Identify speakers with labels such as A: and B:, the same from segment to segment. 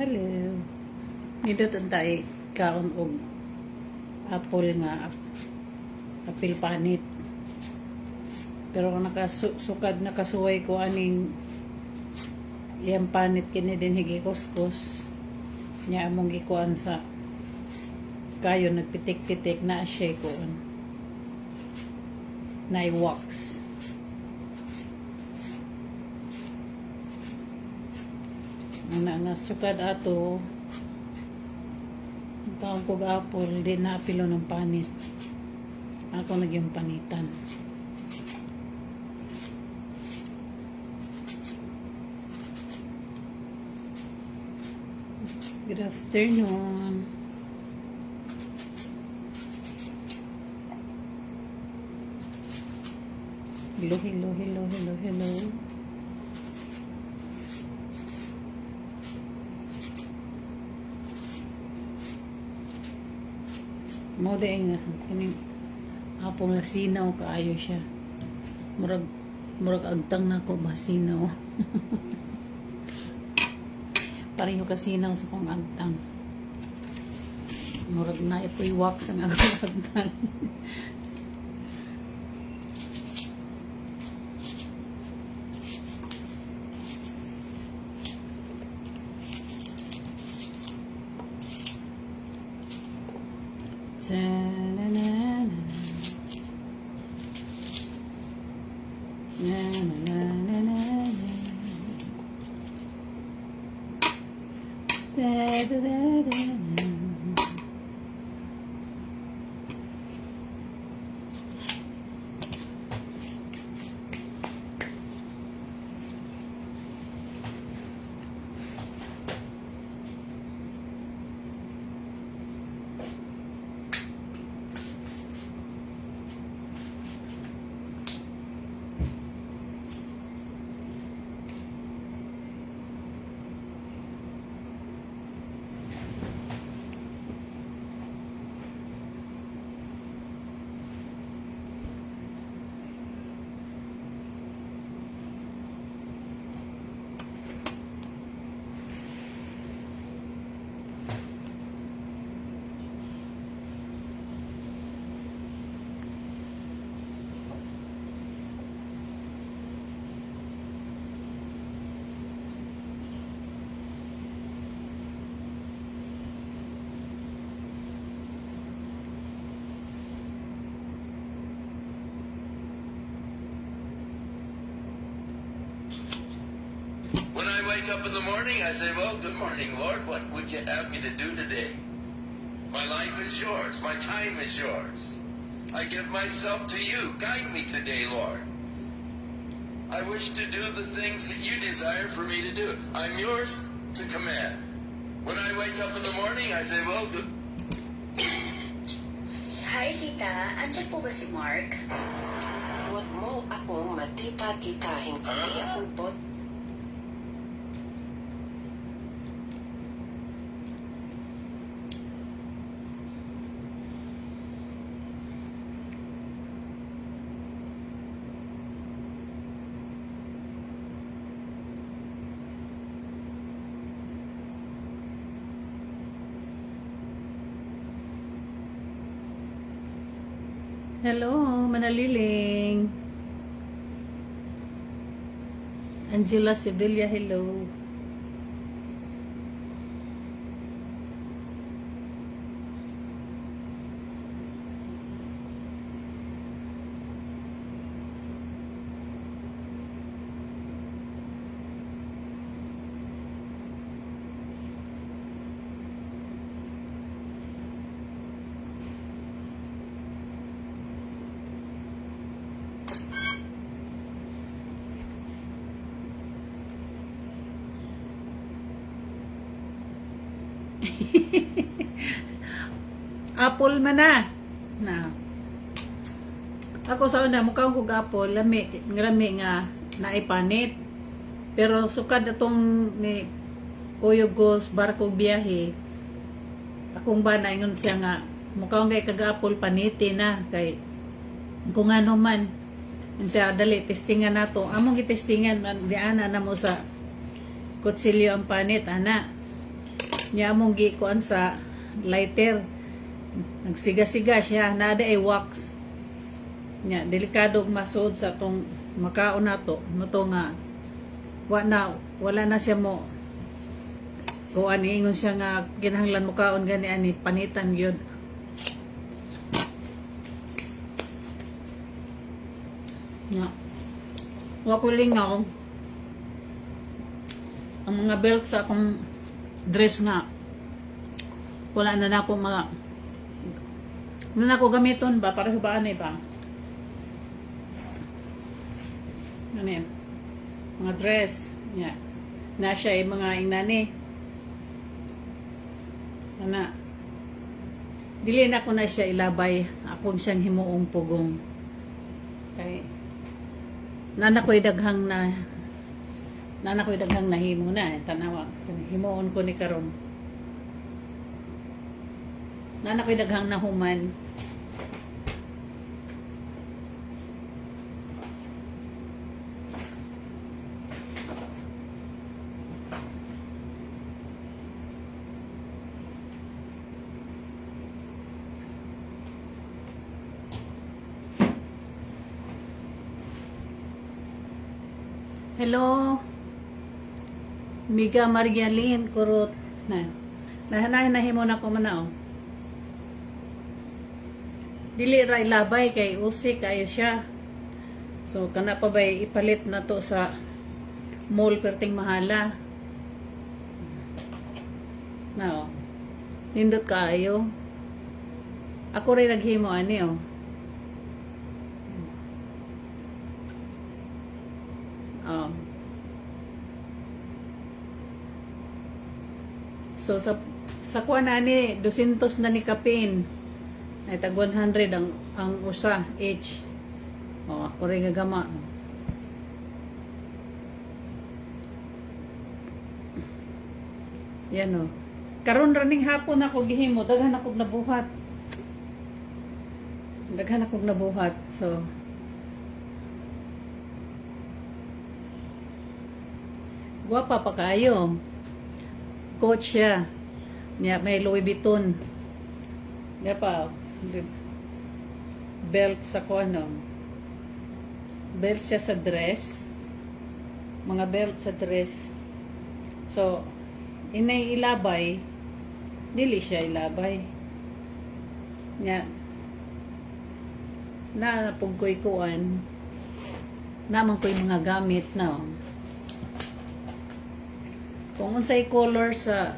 A: Hello. Nindot tayo kaon og apple nga apil panit. Pero nakasukad nakasuway ko aning iyang panit kini din higi kuskus. Nya among gikuan sa kayo nagpitik-pitik na siya kuan. Na wax. Ang sukad ato taong kog apple di na apilo ng panit. Ako nagyong panitan. Good afternoon. Hello, hello, hello, hello, hello. Mo dahil nga kining apong lasinaw kaayo siya. Murag agtang na ko basinaw. Pareho kasinaw sa kong agtang. Murag na ipoy wax ang agtang.
B: When I wake up in the morning, I say, well, good morning, Lord. What would you have me to do today? My life is yours. My time is yours. I give myself to you. Guide me today, Lord. I wish to do the things that you desire for me to do. I'm yours to command. When I wake up in the morning, I say, well, good.
C: Hi, tita. Andiyan po ba si Mark?
D: Huwag mo akong matita-titahin. Hindi ako bot.
A: Hello, Manaliling. Angela Sevilla, hello. Apple man na. Ako sa una mukhang kog apple lami nga naipanit. Pero sukad atong ni Kuya Gos barkog biyahe. Akong ba naingon siya nga mukhang kay kag-apple paniti na kay kung ano man. Siya dali testingan nato. Among gitestingan di ana na mo sa kutsilyo ang panit ana. Nya among gikuan sa lighter. Nagsiga-siga siya, nada ay wax. Nya delikado masud sa tong makaon nato, moto nga wala na siya mo kuan ingon siya nga kinahanglan mo kaon gani ani panitan gyud. Nya wa ko lingaw ang mga belt sa akong dress nga wala na nako mga na nako gamiton ba para sa baanay ba ano yan mga dress nya na siya ay mga inani ana dili na ko na siya ilabay akong siyang himuong pugong kay nana ko'y daghang nahimo na tanawa himuon ko ni karon nana ko'y daghang nahuman. Hello, Miga Marialin Kurot na. Nahimo na ko manao. Dili ra ilabay kay usik kayo siya. So kana pa bay ipalit na to sa mall perting mahala. Now, nindot kaayo. Ako rin naghimo ani oh. So sa kuha na ni 200 na ni kapin ay tag 100 ang usa each. Ako rin gagama. Yan o. Karon raning hapon ako gihimo, daghan akong nabuhat. So guwapa pa kayo. Coach siya. Niya may Louis Vuitton. Niya pa belt sa kuno. Belt siya sa dress. Mga belt sa dress. So inay ilabay, dili siya ilabay. Niya na pugkoy kuan. Naman ko'y mga gamit na. Kung unsay color sa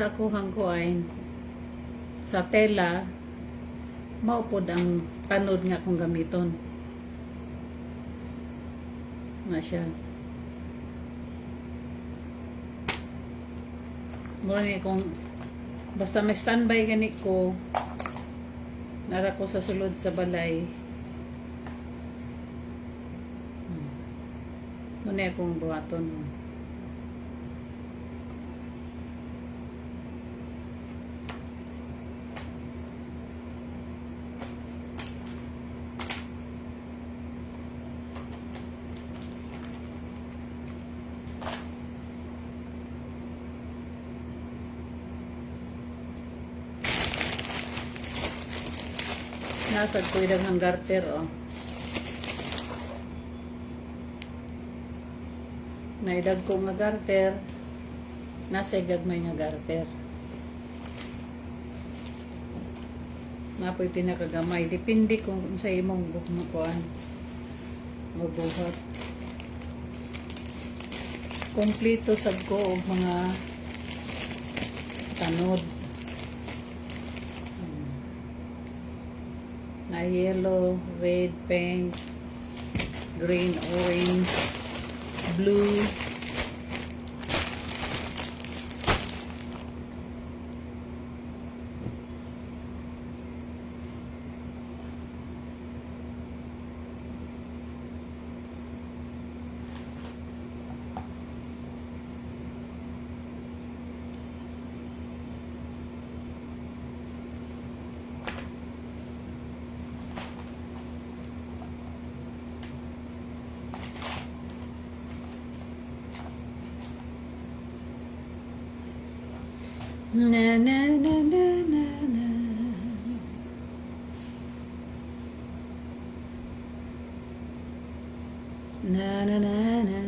A: akuhang kuain sa tela maupod ang tanod nga kung gamiton na siya mura ni kung basta may standby gani ko nara ko sa sulod sa balay muna akong buhaton nasad ko ilang garter naidag ko nga garter nasa gagmay nga garter napoy pinakagamay depende kung sa imong bukuan magbuhat kompleto sad ko og mga tanod na yellow, red, pink, green, orange, blue. Na na na na na na. Na na na na.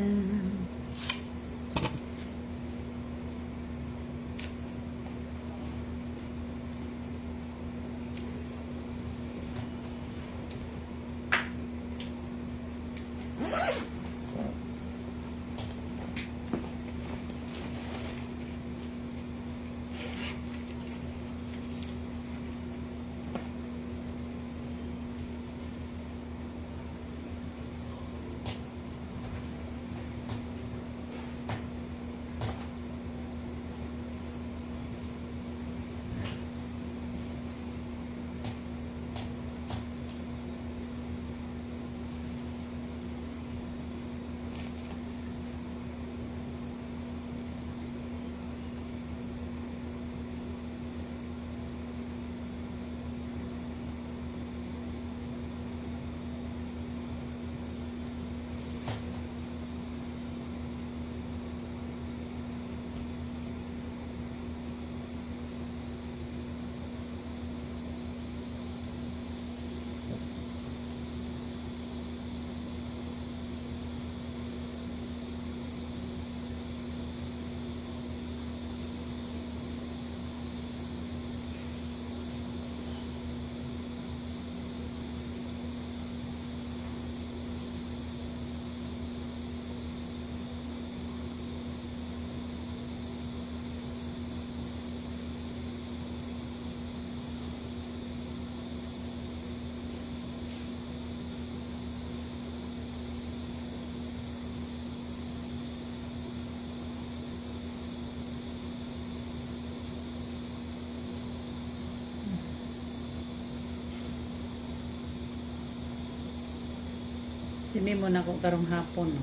A: Timi mo na ko karong hapon. No?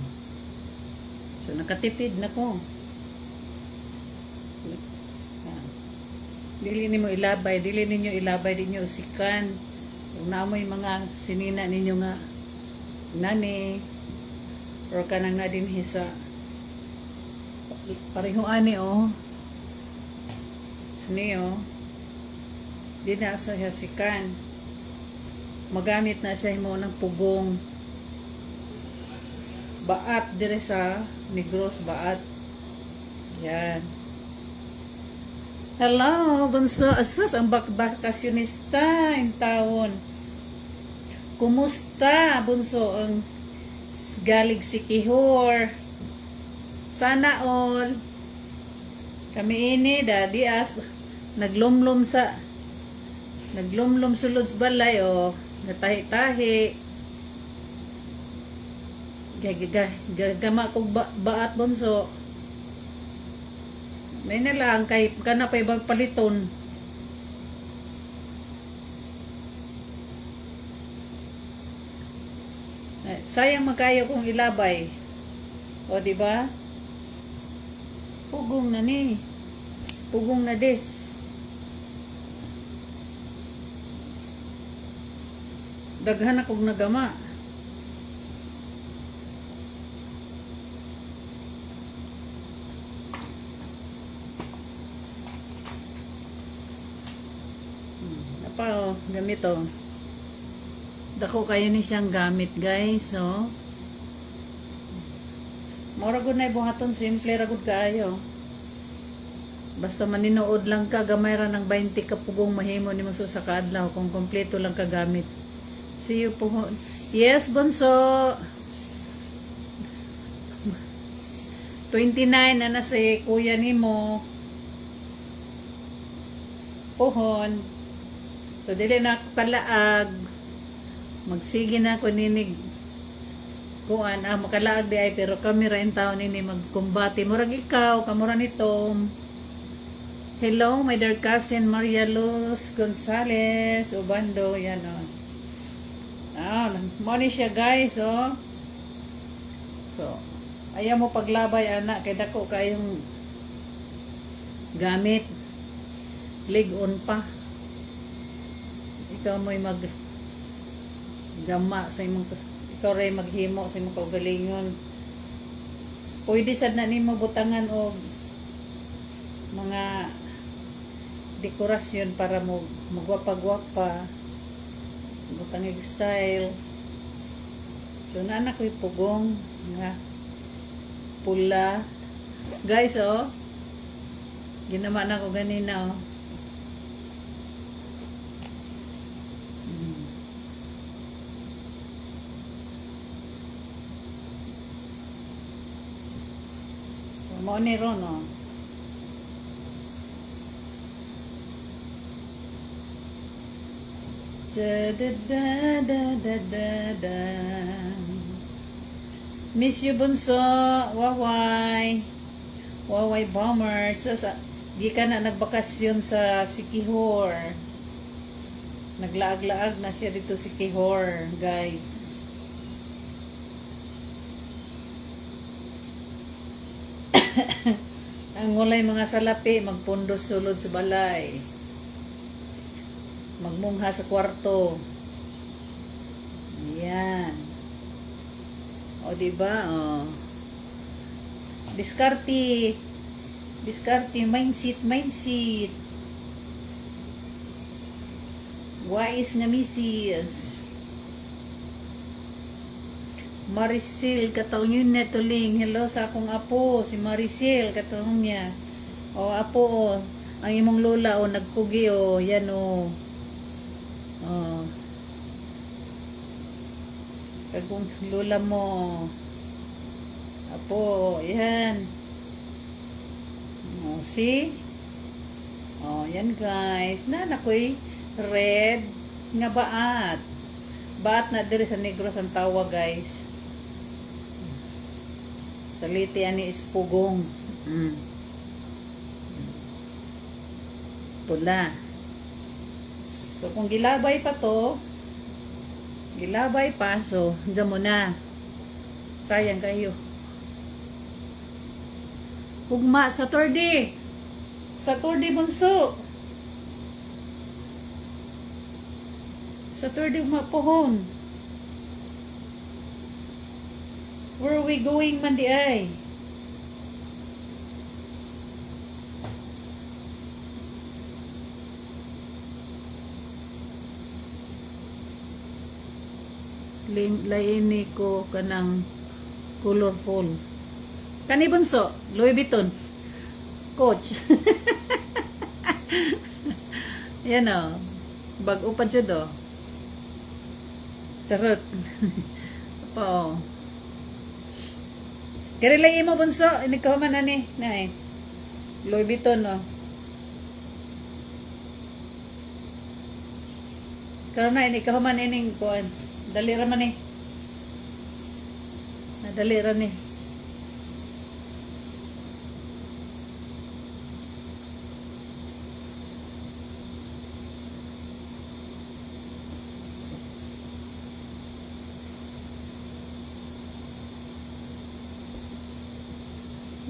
A: So, nakatipid na ko. Yan. Dili ni mo ilabay. Dili ninyo ilabay. Dili ninyo usikan. Kung naamoy mga sinina ninyo nga nani or kanang na din hisa. Pareho ani oh. Ani oh. Di na sa hasikan. Magamit na siya mo ng pugong. Baat dire sa Negros Baat. Yan. Hello, bunso. Asus, ang bakasyonista in taon. Kumusta, bunso? Ang galig si Kihor. Sana all. Kami ini, daddy as naglumlum sulod sa balay, oh. Natahi-tahi. Gagama kong baat bunso. May na lang kay kana pa ibang paliton. Sayang magkayo kung ilabay. O di ba? Pugong na ni. Pugong na des. Daghan akong nagama. Pa, oh, gamit oh. Dako kayo ni siyang gamit, guys, oh. Mora gud na buhaton, simple ra gud kaayo. Basta maninood lang ka, gamay ra ng 20 ka pugong mahimo nimo sa kaadlaw kung kompleto lang ka gamit. See you po. Yes, bunso. 29 na si kuya nimo. Pohon. So, dili na ako kalaag. Magsige na ako ninig. Kuan, makalaag di ay. Pero kami rin taon nini magkumbati. Murag ikaw, kamura nito. Hello, my dear cousin Maria Luz Gonzalez, Obando. Yan, o. Money siya, guys, oh. So, ayaw mo paglabay, anak. Kaya dako kayong gamit. Lig-on pa. Ikaw mo'y gama sa imong, ikaw rin maghimo sa imong kaugalingon. Pwede sad na nimo butangan og mga dekorasyon para mo magwapa-gwapa. Magtangig style. So, naanak ko'y pugong nga pula. Guys, oh. Ginaman ako ganina, oh. So, mao ni ron, oh. Da da da da da da da. Miss you, Bunso. Waway. Waway bomber. Di ka na nagbakasyon sa Sikihor. Naglaag-laag na siya dito Sikihor, guys. Ang mulay mga salapi, magpundos sulod sa balay. Magmungha sa kwarto. Ayan. O, diba? O. Diskarte. Diskarte. Mindset. Wais nga misis. Maricel, katong yun na tuling. Hello sa akong apo. Si Maricel, katong niya. O, apo, o. Ang imong lola, o, nagkugi, o. Yan, o. O. Kagong lola mo. Apo, yan. O, see? O, yan guys. Nanakoy red nga baat. Baat na diri sa Negros ang tawa, guys. Saliti ani is pugong. Pula. So, kung gilabay pa to, gilabay pa, so, dyan mo na. Sayang kayo. Pugma, Saturday. Saturday, Bunso. Saturday, umapohon. Where are we going, Mandi ay? Laini ko kanang colorful. Kani Bunso, Louis Vuitton. Coach. Yan o. Bag-o pa dyan o. Charot. Pa o. Kaya lang mo Bunso. Inikaw man na ni. Louis Vuitton o. Karoon na inikaw man ining kuan. Dali raman eh. Nadali ran eh.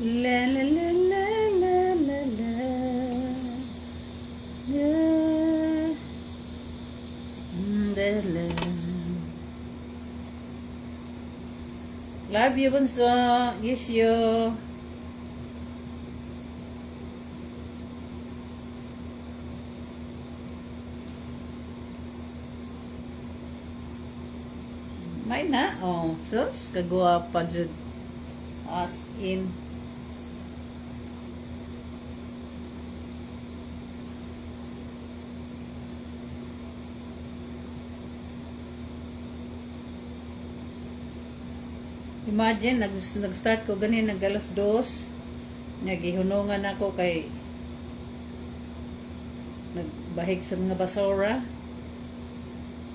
A: La la la la la la la. La. Love you, Bunso. Yes, you. May na. Oh, sus. Kagwa pa dyan. As in. Imagine, nag-start ko ganin, nag-alas 2. Nagihunungan ako kay nagbahig sa mga basura.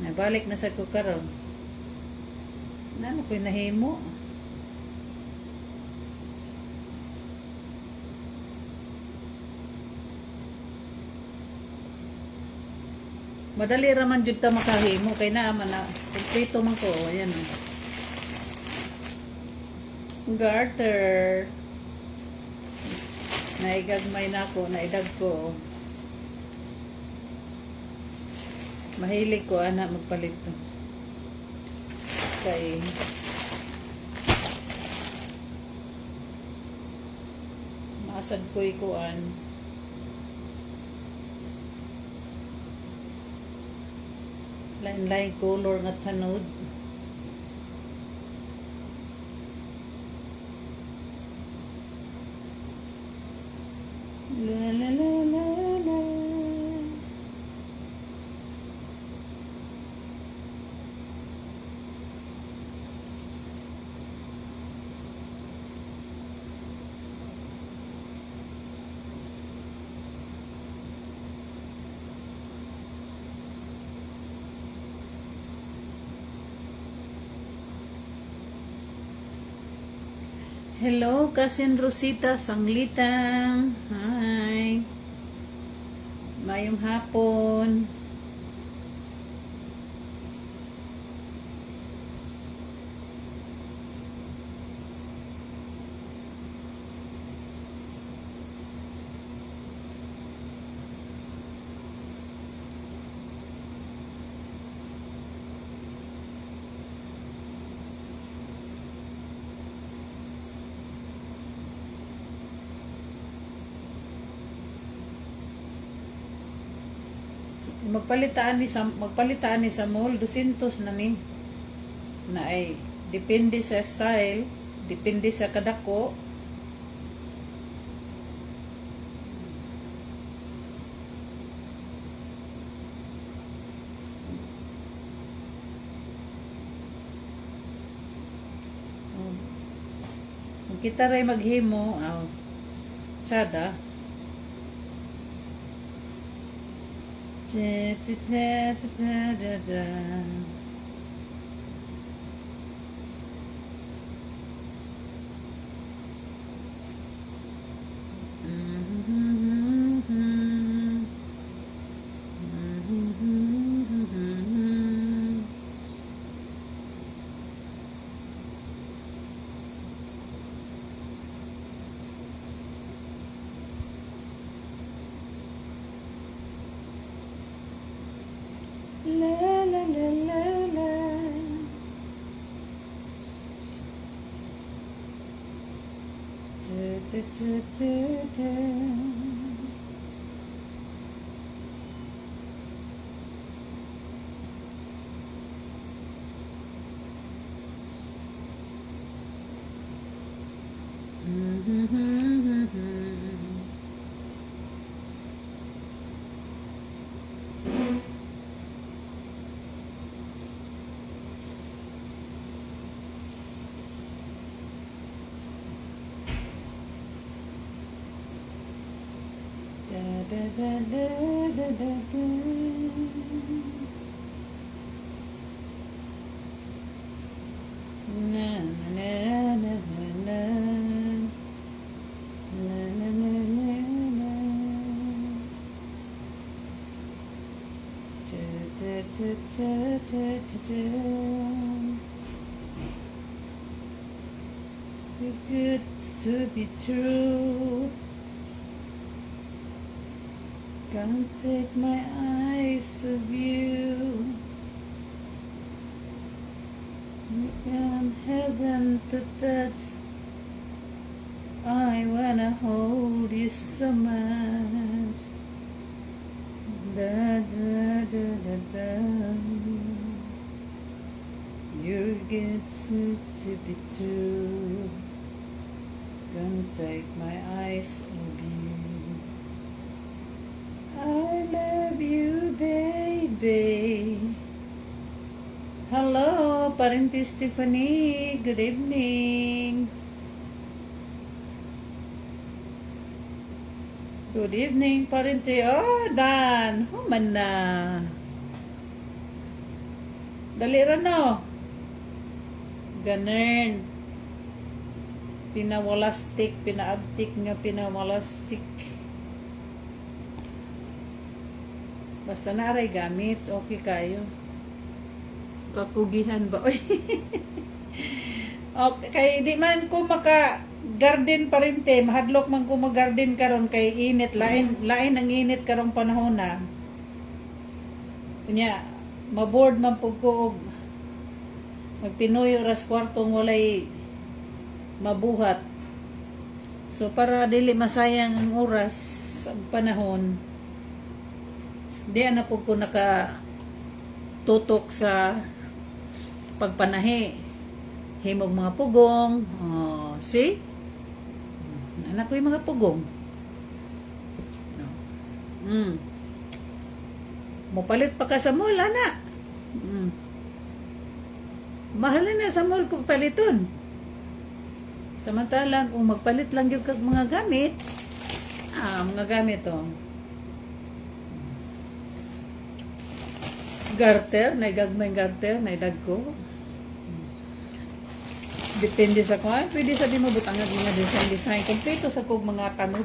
A: Nabalik na sa ko karon. Nano ko'y nahimo. Madali raman jud ta makahimo kay naa man na kompleto man ko. Ayan o. Garter. Naigagmay na ako, naidag ko. Mahilig ko anak magpalit to. Kay maasad ko ikuan. Lain-lain color nga tanod. La la la la la. Hello, Cousin Rosita Sanglitang. Hi. Mayong hapon. Magpalitaan ni sa mall 200 na ni. Na ay depende sa style, depende sa kadako. Kung kita ray maghimo, tsada. Da, da, da, da, da, da. La la la la la. Da, da, da, da, da. Da da da da da da da. Na na na na na. Na na na na na. Da da da da da da da. Too good to be true. Can't take my eyes off you. From heaven to touch, I wanna hold you so much. Da da da da da. You're good to be true. Can't take my eyes off you. I love you, baby. Hello, Parente Stephanie. Good evening. Good evening, Parente. Oh, Dan. Human na. Dali ra no. Ganun. Pinawalastik, pinaabtik nga pinawalastik. Basta naaray gamit, okay kayo. Kapugihan ba? Oy. Okay, kay di man ko maka garden pa rin te, mahadlok man ko mag-garden karon kay init, lain ang init karong panahon na. Kunya, maboard man pug ko og magpinuyo ras kwartong walay mabuhat. So para dili masayang ang oras sa panahon, di na po ko tutok sa pagpanahi. Himog mga pugong. Oh, see? Anak ko yung mga pugong. Mupalit pa ka sa mall, ana. Mahal na sa mall kung paliton. Samantalang kung magpalit lang yung mga gamit, mga gamit garter, naigagmay garter, naidagko. Depende sa kung pwede sa di mabutangan mga design. Kompleto sa kong mga tanog.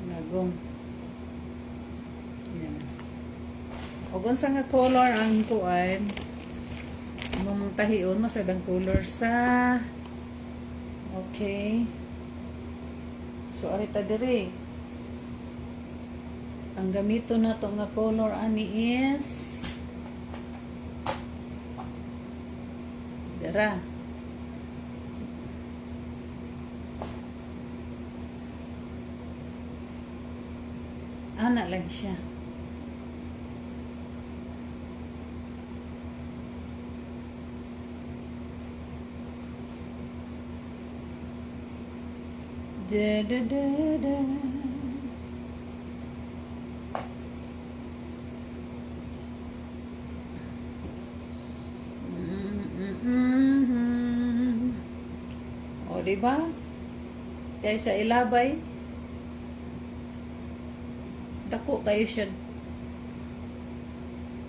A: Nagong. Yan. O kung sa nga color ang kuan, mong tahion mo sa dang color sa okay. So arita dire. Ang gamito na to nga color ani is dara. Ana lang siya. Da da da da. O, diba? Kaya sa ilabay, dako kayo siya.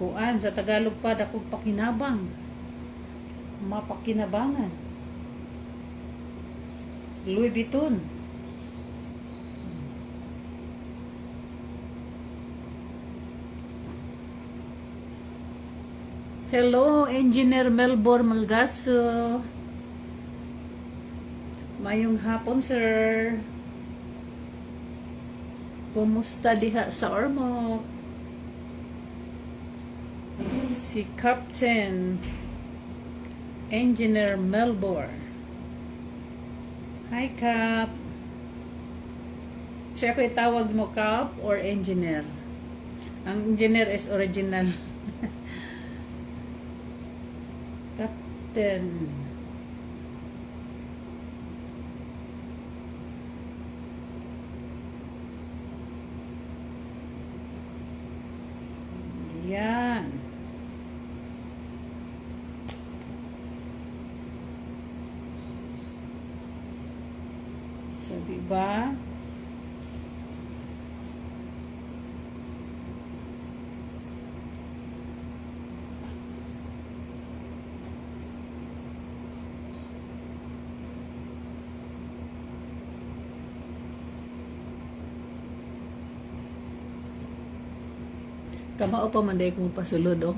A: Kuan, sa Tagalog pa, dako pakinabang. Mapakinabangan. Louis Vuitton. Hello, Engineer Melbor Malgaso. Mayong hapon, sir. Kumusta diha sa Ormoc? Si Captain Engineer Melbor. Hi, Cap. Siya ko itawag mo, Cap or Engineer? Ang Engineer is original. Captain. Yan. So, diba? Kamao pa man day kong pasulod, oh.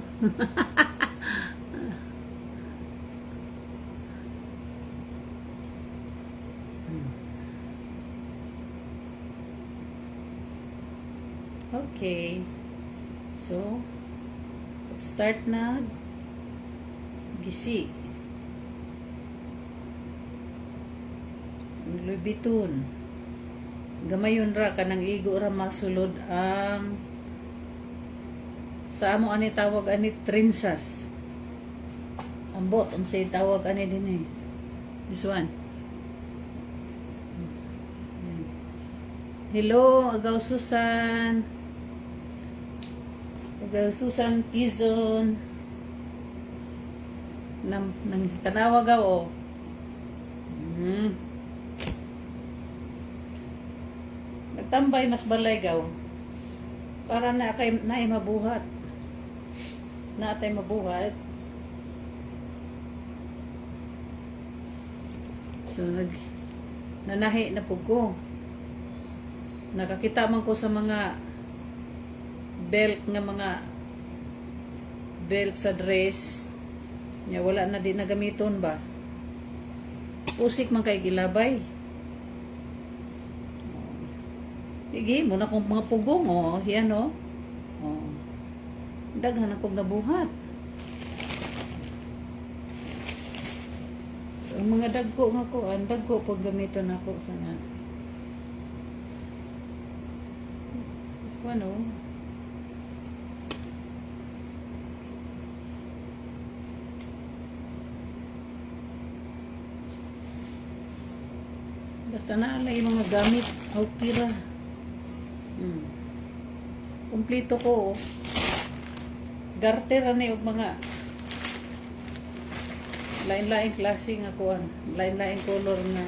A: Okay. So, start na gisi. Louis Vuitton. Gamayon ra kanang igo ra masulod ang sa amo ani tawag ani trinsas. Ambot unsay tawag ani din eh. This one. Hello, Agaw Susan. Agaw Susan Izon. Nang tanawa gaw oh. Nagtambay mas balay gaw. Para na kay naay mabuhat. Na atay mabuhat. So nanahi na pug ko. Nakakita man ko sa mga belt sa dress. Nya wala na di nagamiton ba. Usik man kay gilabay. Sige, muna kong mga pugong, oh. Yan, oh. Oh. Daghan akong nabuhat. So, ang mga dagko nga ko, ang dagko pag gamiton ako sa nga. Ano? Basta na lang yung mga gamit. Okay ra. Kumplito ko. Oh. Garter ani og mga lain-lain klase nga kuan, lain-lain color nga.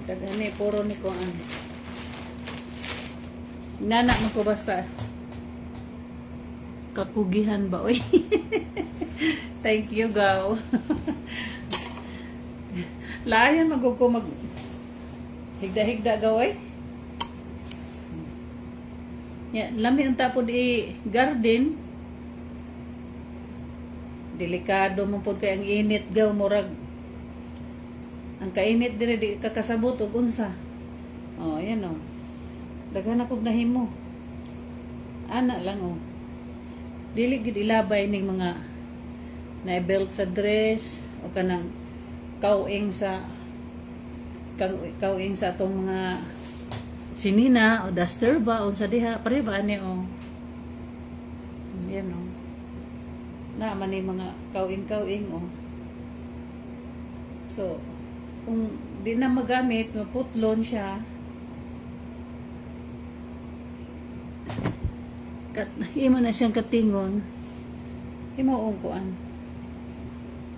A: Dagani puro ni kuan. Nana mo ko basta kakugihan ba oy. Thank you gaw. Layan magug ko mag higda-higda gaw oy. Ya, lami ang tapod garden. Delikado mo pod kay ang init gaw murag. Ang kainit dire di kakasabot og unsa. Oh, ayan oh. Daghan na pud nahimo. Ana lang oh. Dili gid ilabay ning mga na-belt sa dress o kanang kauing sa atong mga sinina o duster ba unsa diha pare ba ani o. Yan o. Na man ni mga kauing o. So kung di na magamit maputlon siya imo na siyang katingon imo ang kuan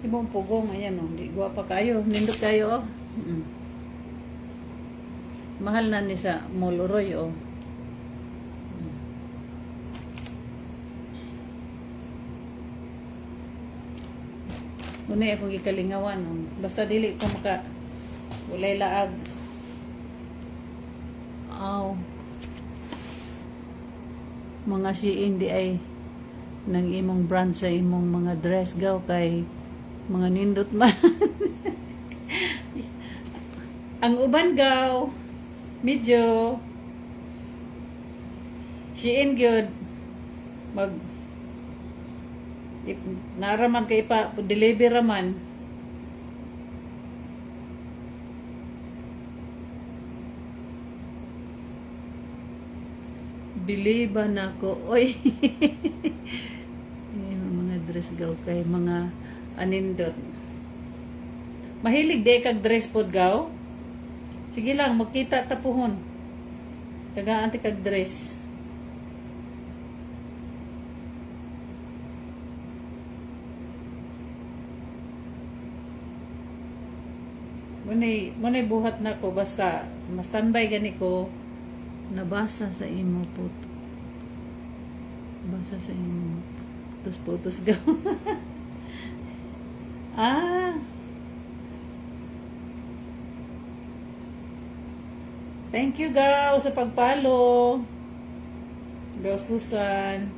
A: imo ang pugong ayan o di guwapa kayo nindot kayo o mahal na ni sa Moluroy o muna akong ikalingawan o. Basta dili ko maka walay laag aw mga siin di ay nang imong brand sa imong mga dress gaw kay mga nindot man. Ang uban gaw medyo siin gyud mag naraman kay pa deliver raman biliban ako oy. Mga dress gaw kay mga anindot mahilig day kag dress pod gaw sige lang magkita tapuhon tagaan ti kag dress munay buhat na ko basta ma-standby gani ko nabasa sa imo po. Basa sa imo. Putos gaw. Thank you gaw sa pagpalo. Gaw Susan.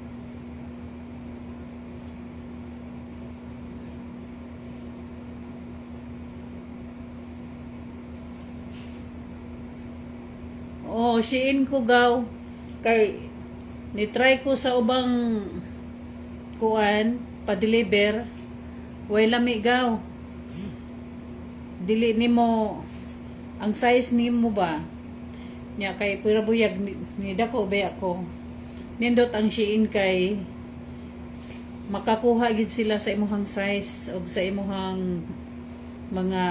A: Oh, siin ko gaw kay ni-try ko sa ubang kuan pa-deliver way lami gaw dili nimo ang size nimo ba nya kay pura buyag ni dako ba ako nindot ang siin kay makakuha gid sila sa imong size og sa imong mga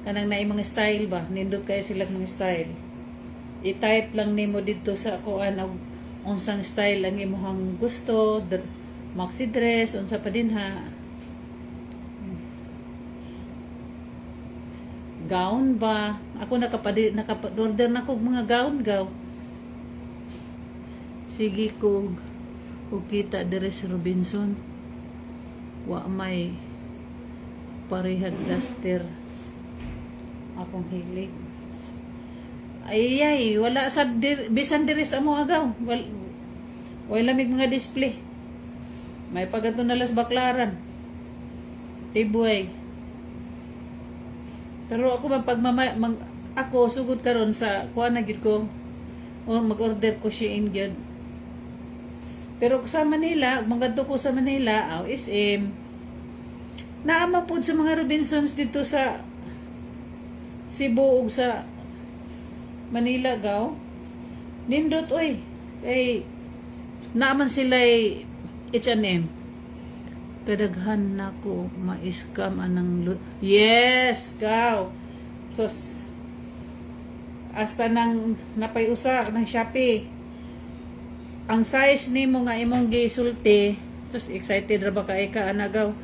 A: kanang naay mga style ba nindot kay sila mga style i-type lang nimo dito sa kuan og unsang style ang imong gusto maxi dress unsa pa din ha gown ba ako naka-order na kog mga gown gaw sige kog kita dire sa Robinson wa may parehag duster akong hilig ay wala sa bisan diri sa mo agaw wala mig mga display may pagato na las baklaran tibuay pero ako ako sugod karon sa kuan na gid ko o mag-order ko Shein gyud pero sa Manila magadto ko sa Manila SM naama pud sa mga Robinsons dito sa Cebu ug sa Manila gaw. Nindot oy. Eh naaman sila H&M. Kadaghan na ko ma-scam anang yes, gaw. Sos hasta nang napay-usa ng Shopee. Ang size nimo nga imong gisulti, sos excited ra ba kay ka anagaw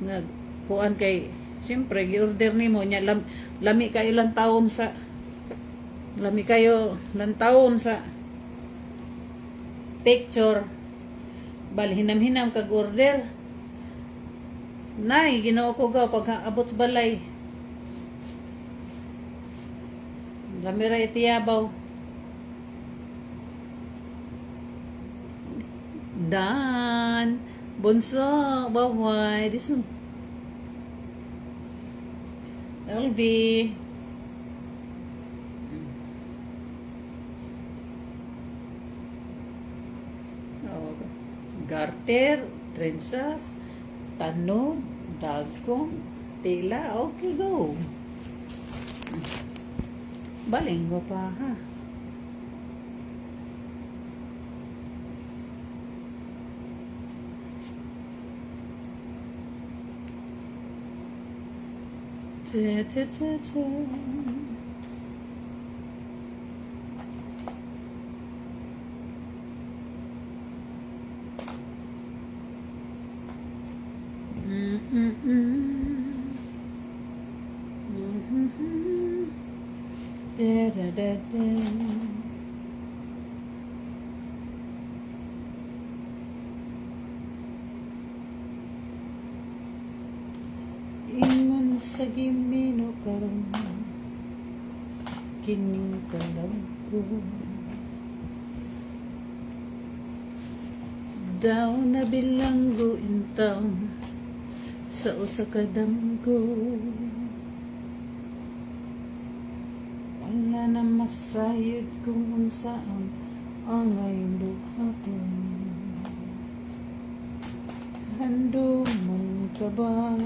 A: nga kuan kay siyempre gi-order nimo nya lami kayo lang taon sa picture bali hinam-hinam kag order nay ginoo ko gaw pag abot sa balay lami ra itiyabaw Dan bunso baway this one LV oh, garter trensas tanog dagkong tela okay go balinggo pa ha ta ta ta ta da da da da ingon sa gimino karon kining kalag ko daw na bilanggo intaw sa usa ka damgo wala na masayod kung unsaan angay buhaton hando man ka ba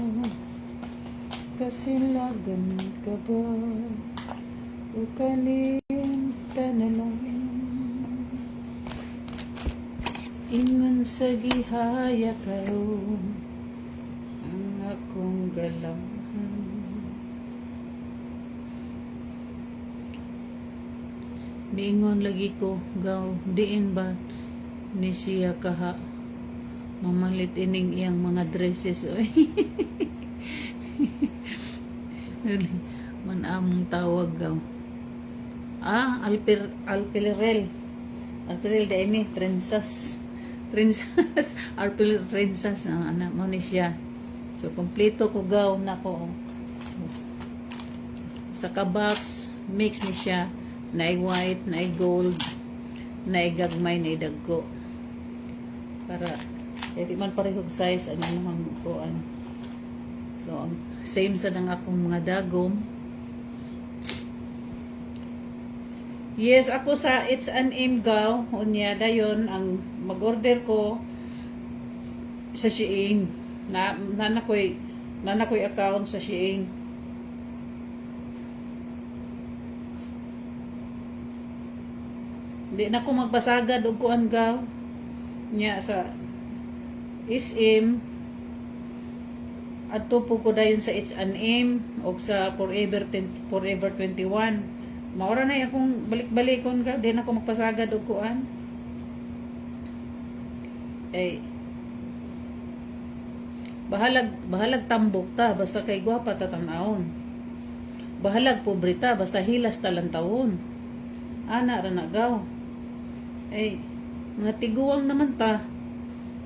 A: kasilagan ka ba o kalimta na lang ingon sa gihaya karon ang akong galamhan niingon lagi ko gaw diin ba ni siya kaha mamalit ining iyang mga dresses oy man among tawag gaw alpilirel da ini trensas alpil trensas ana mo ni siya so kompleto ko gaw nako sa box mix ni siya na white na gold na gagmay na dagko para di man parehog size ang mga kuan so same sa nang akong mga dagom. Yes, ako sa H&M gaw unya dayon ang mag-order ko sa Shein na koy account sa Shein. Di na ko magbasagad og kuan gaw nya sa SM adto po ko dayon sa H&M o sa Forever 21 maura na akong balik-balikon ka di na ako magpasagad og kuan bahalag tambok ta basta kay gwapa ta tan-awon bahalag pobre ta basta hilas ta lang taon ana ra na gaw mga tiguang naman ta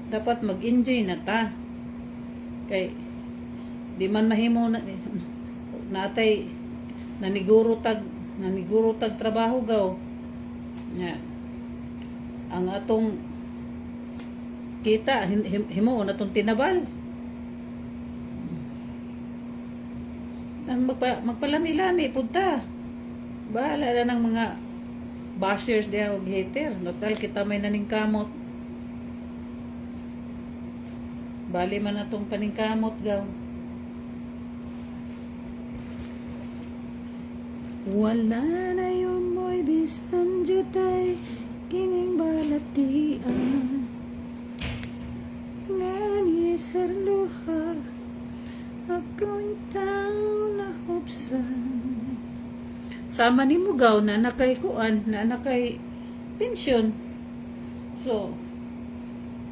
A: dapat mag-enjoy na ta kay di man mahimo na natay naniguro tag trabaho gaw nya ang atong kita himo na tong tinabal magpalami-lami punta bahala na ng mga bashers diha og haters notal kita may naningkamot bali man atong paningkamot gaw Wala na yung mo'y bisan jutay kining balatian. Ngani sa luha ako'y tao na hupsan. Sama ni Mugaw na nakay kuan, na nakay pensyon. So,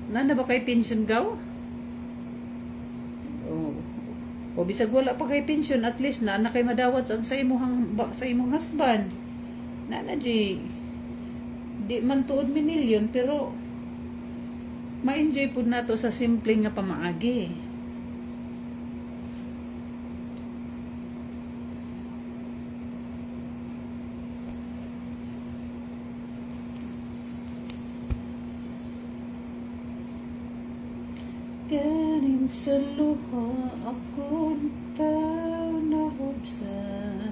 A: na ba kay pensyon gaw? O bisag wala pa kay pensyon, at least na kay madawat sa imong husband. Na di man tuod minilyon, pero ma-enjoy pud nato sa simple nga pamaagi. Galing sa luha ako tao na hubsan.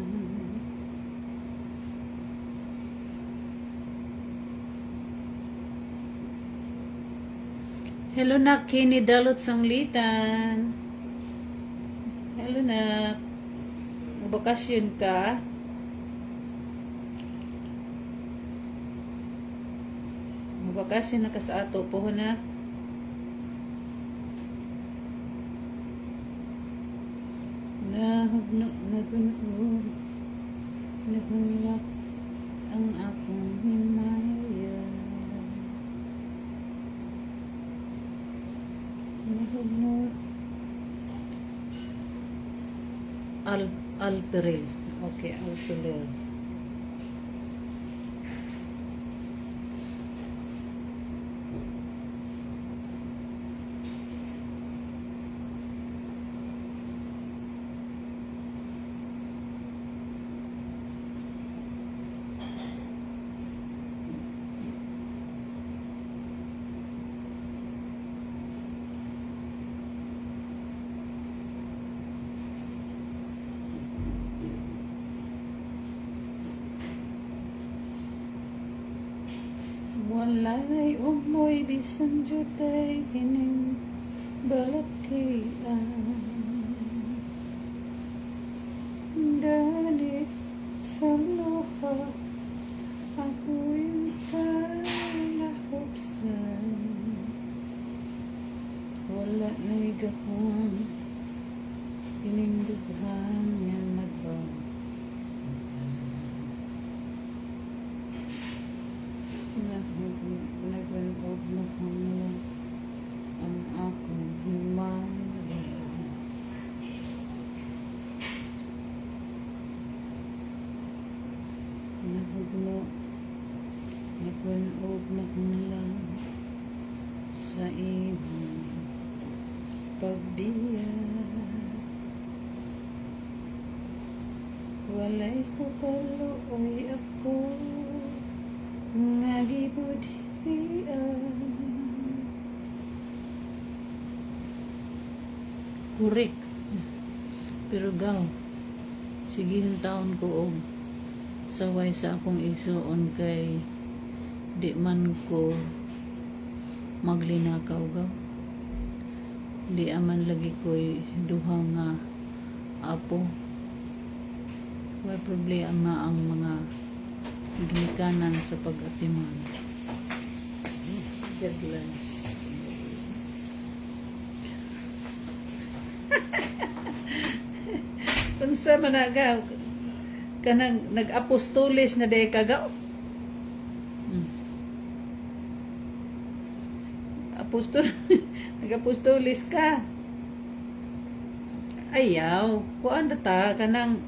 A: Hello na, Kini Dalot Sanglitan. Hello na. Magbakasyon ka? Magbakasyon na ka sa ato po na. Nahulak ang akong himaya. Nahulak Alperil. Okay, Alperil. Walay umoy bisan jutay kining balatian. Dali sa luha ako'y kalahupsan. Wala na'y gahon kining dughan yan magbang. Nagwalog na kanya ang akong himaya. Nagwalog na kanya sa imong pagbiyak. Walay ko kaluoy ako nga gibudhian. Kurik. Pero gaw, sigihon taon ko og saway sa akong igsuon kay di man ko maglinakaw gaw. Di aman lagi ko'y duha nga apo. Wala problema ang mga ginikanan sa pag-atiman. Gadlans. Unsa man agaw kanang nag-apostolis na day kagaw? Nag-apostolis ka. Ayaw, kuan ta kanang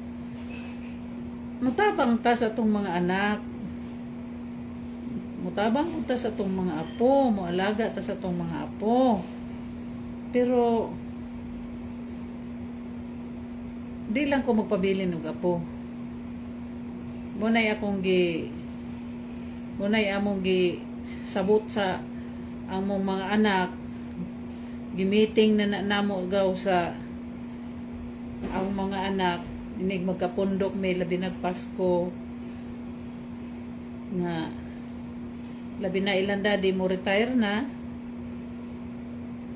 A: mutabang ta sa atong mga anak. Mutabang ta sa atong mga apo, moalaga ta sa atong mga apo. Pero di lang ko magpabilin og apo. Munay among gi sabot sa among mga anak. Gimiting na namo gaw sa ang mga anak. Inig magkapundok may labi nagpasko nga labi na ilang daddy mo retire na,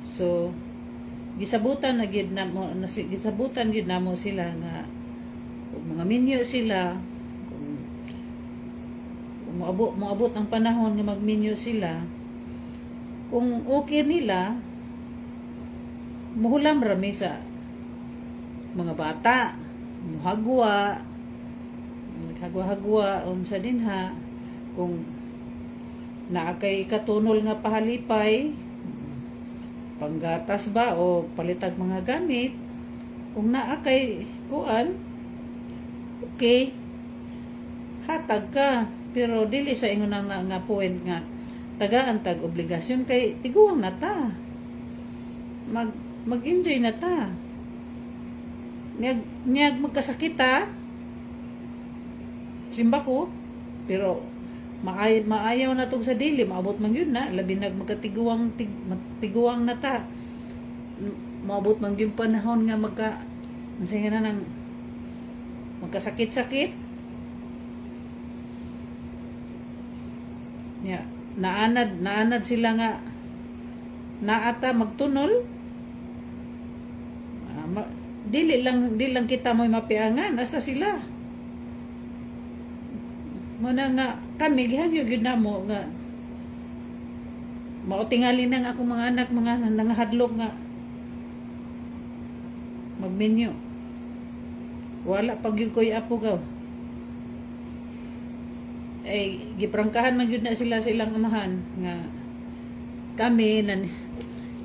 A: so gisabutan gid namo sila nga ug mga minyo sila moabot ang panahon nga magminyo sila, kung okay nila, muhulam rami sa mga bata, muhagwa, hagwa-hagwa, unsa din ha, kung naakay katunol nga pahalipay, panggatas ba o palitag mga gamit, kung naakay kuan, okay, hatag ka, pero dili sa ingon nga point nga tagaan tag obligasyon kay tiguang na ta, mag-enjoy na ta, niyag magkasakita, simba ko, pero maayaw na tong sa dili, maabot man yun na, labi nag tiguang na ta, maabot man yung panahon nga masaya na ng magkasakit-sakit. Yeah. Naanad sila nga naata magtunol. Dili lang kita mo'y mapiangan hasta sila. Muna nga kami gihangyo gyud namo nga mao tingali nang ako mga anak mga nangahadlok nga magmenyo. Wala pag yung koy apo gaw. Ay giprangkahan man gyud na silang amahan nga kami nan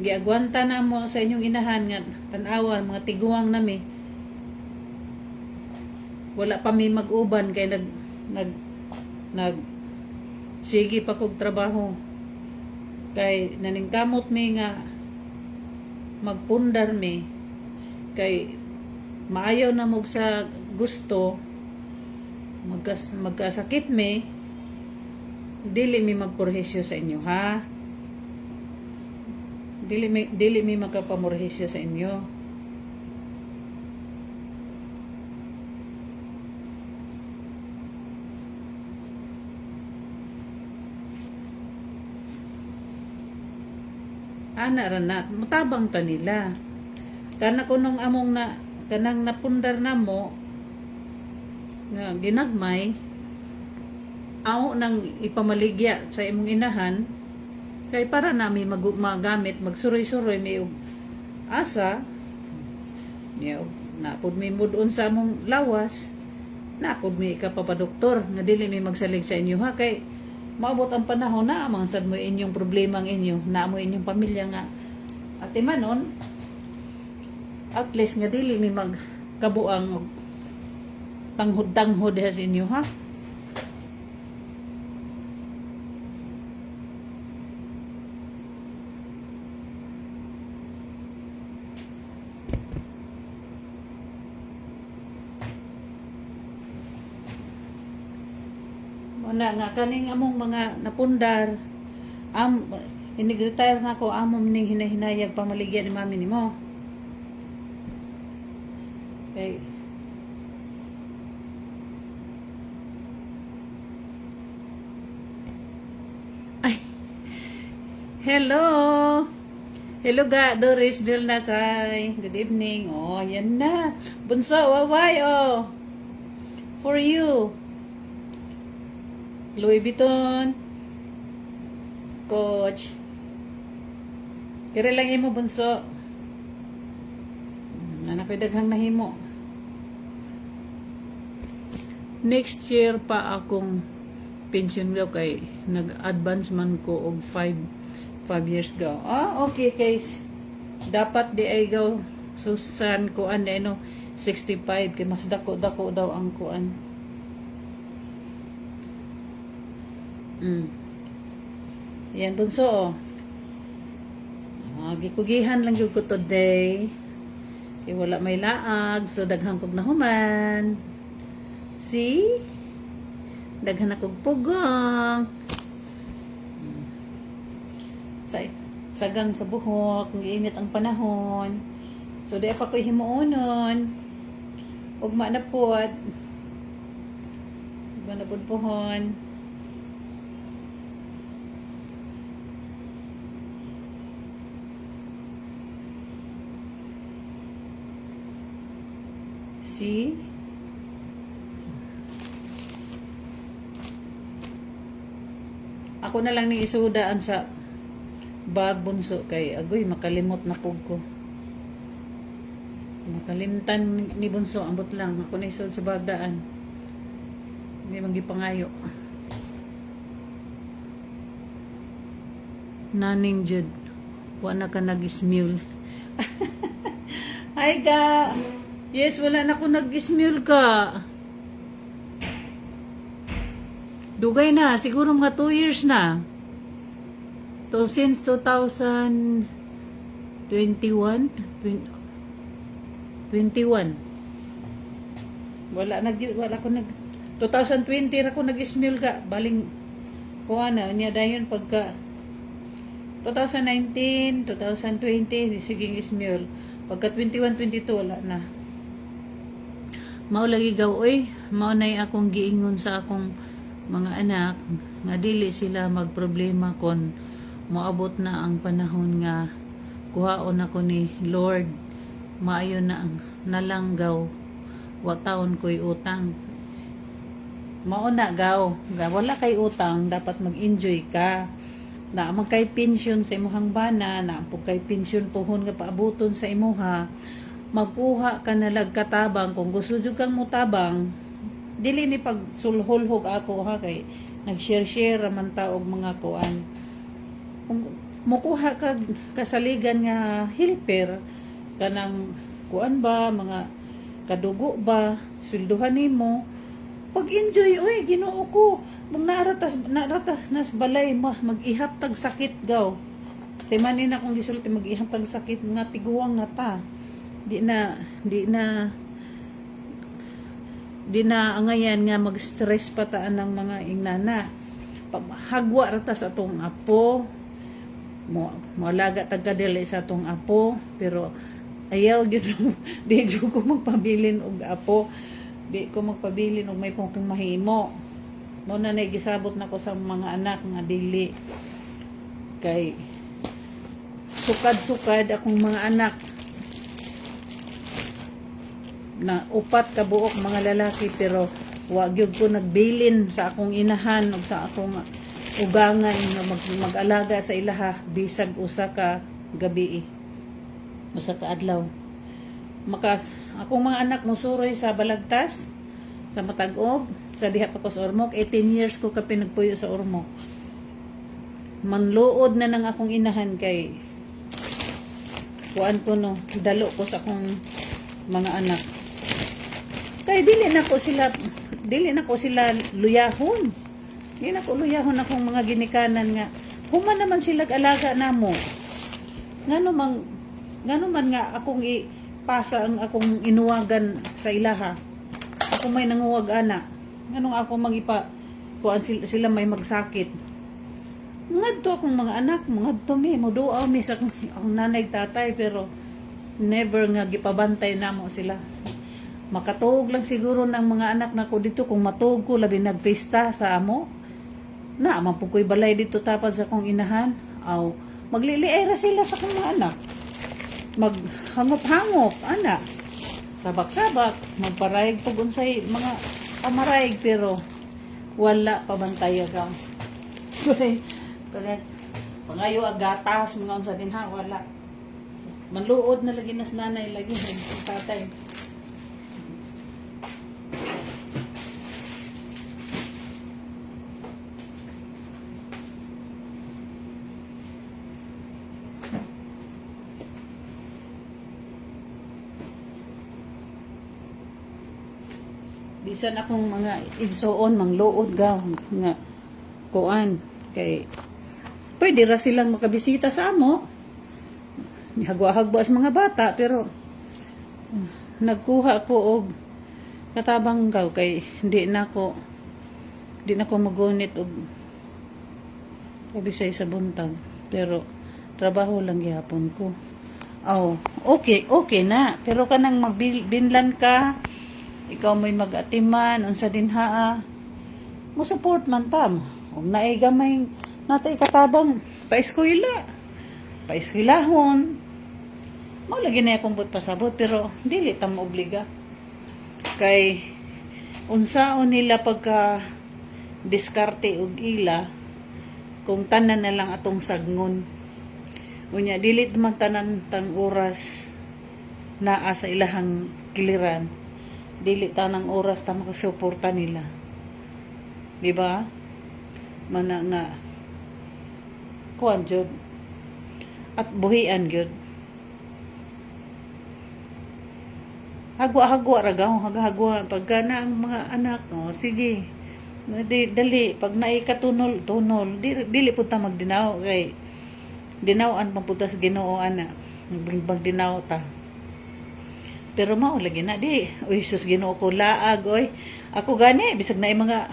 A: giagwanta na mo sa inyong inahan nga tan-awan mga tiguang nami. Wala pa mi mag-uban kay nag sige pa kog trabaho. Kay naningkamot mi nga magpundar mi kay maayaw na mo sa gusto magkasakit mi, dili mi magporhisyo sa inyo ha, dili mi magkapamorhisyo sa inyo. Ana ra na matabang ta nila kana kunong among na kanang napundar namo nga ginagmay ako nang ipamaligya sa imong inahan kay para nami magamit magsuroy-suroy may asa niya napud mi mudon sa among lawas napud mi kapapadoktor nga dili mi magsalig sa inyo ha kay maabot ang panahon na amang sad mo inyong problema ang inyo na mo inyong pamilya nga ate manon at least nga dili mi magkabuang tanghod-tanghod sa inyo ha. Muna nga kaning among mga napundar inig-retire na ko amom ning hinahinayag pamaligya ni mami nimo. Okay. Hello! Hello ga, Doris Vilnasay. Good evening. Oh, yan na. Bunso, waway, oh. For you. Louis Vuitton. Coach. Kira lang imo, bunso. Nanakoy daghang nahimo. Next year pa akong pension daw kay nag-advance man ko og 5 years ago. Ah, okay guys. Dapat di ay gaw susan ko an no 65 kay mas dako daw ang kuan. Yan bunso. Gikugihan lang gyud ko today. Kay wala may laag so daghang kog nahuman. See? Daghan akong pugong. Sagang sa buhok, ngiinit ang panahon. So, di pa ko'y himuonon. Ugma na pod. Ugma na pod pohon. See? ako na lang ni isudaan sa bag bunso kay agoy makalimot na pug ko. Makalimtan ni bunso ambot lang ako na isud sa bagdaan. Hindi man gipangayo. Naning jud wa na ka nag-smule. Ay ka. Yes, wala na ako nag-smule ka. Dugay na, siguro mga 2 years na. To since 2021, 21. Wala ko nag 2020 ra ko nag-smule ka. Baling kuha na niya dayon pagka 2019, 2020 siging smule. Pagka 21, 22 wala na. Mao lagi gaw oy, mao nay akong giingon sa akong mga anak nga dili sila magproblema kon moabot na ang panahon nga kuhaon ako ni Lord. Maayo na ang nalanggaw wa taon ko'y utang. Mao na gaw, wala kay utang, dapat mag-enjoy ka. Na amang kay pensyon sa imuhang bana, na po kay pensyon pohon nga paabuton sa imuha, magkuha ka na lagkatabang kung gusto jud kang mutabang. Dili ni pagsulhulhog ako ha kay nag-share man ta og mga kuan. Kung mukuha ka kasaligan nga helper kanang kuan ba mga kadugo ba sweldohan nimo pag-enjoy oy Ginoo ko mag naratas nas balay mag-ihap tag sakit gaw timanin akong gisulti mag-ihap tag sakit nga tiguwang na ta di na angayan nga mag-stress pa taan ng mga ingnana hagwa ratas atong apo mo alaga tagadili sa atong apo pero ayaw gyud di jud ko magpabilin og apo di ko magpabilin og may pong mahimo mo na gisabot nako sa mga anak nga dili kay sukad akong mga anak na upat ka buok mga lalaki pero wa gyud ko nagbilin sa akong inahan ug sa akong ugangan nga mag-alaga sa ilaha bisag usa ka gabi usa ka adlaw makas akong mga anak mosuroy sa balagtas sa Matag-og sa diha pa ko sa Ormoc 18 years ko ka pinagpuyo sa Ormoc manluod na nang akong inahan kay kuan ko no dalo ko sa akong mga anak kay dili na ko sila luyahon di na ko luyahon akong mga ginikanan nga human naman sila alaga namo ngano man nga akong ipasa ang akong inuwagan sa ilaha ako may nanguwag ana nganong ako magipa kuan sila may magsakit ngadto akong mga anak ngadto mi moduaw mi sa akong nanay tatay pero never nga gipabantay namo sila makatuog lang siguro ng mga anak nako dito kung matuog ko labi nagfesta sa amo na mapukoy balay dito tapad sa akong inahan aw magliliera sila sa akong mga anak maghangop-hangop ana sabak-sabak magparayag pag unsay mga pamarayag pero wala pabantay ka pangayo agatas mga unsa din ha wala manluod na lagi nas nanay lagi tatay bisan akong mga igsoon mangluod gaw nga kuan kay pwede ra silang makabisita sa amo hagwa-hagwa sa mga bata pero nagkuha ko og katabang gaw kay di na ko magunit og kabisay sa buntag pero trabaho lang gyapon ko okay na pero kanang magbinlan ka ikaw may mag-atiman unsa din haa mo support man tam ug naay gamay natay katabang paeskwelahon mo lagi na akong pasabot pero dili ta mo obliga kay unsaon nila pagka diskarte og ila kung tanan na lang atong sagngon. Unya dili man tanan tang oras naa sa ilahang kiliran. Dili tanang oras ta makasuporta nila. Di ba? Mana nga kuan jud at buhian jud. Hagwa-hagwa ra gaw, hagwa pagka na ang mga anak no, sige. Dali pag naikatunol tunol, dili pud ta magdinaw kay dinawan pa pud ta sa Ginoo ana. Nagbang dinaw ta. Pero mao lagi na di. Uy sus Ginoo ko laag oy. Ako gani bisag na mga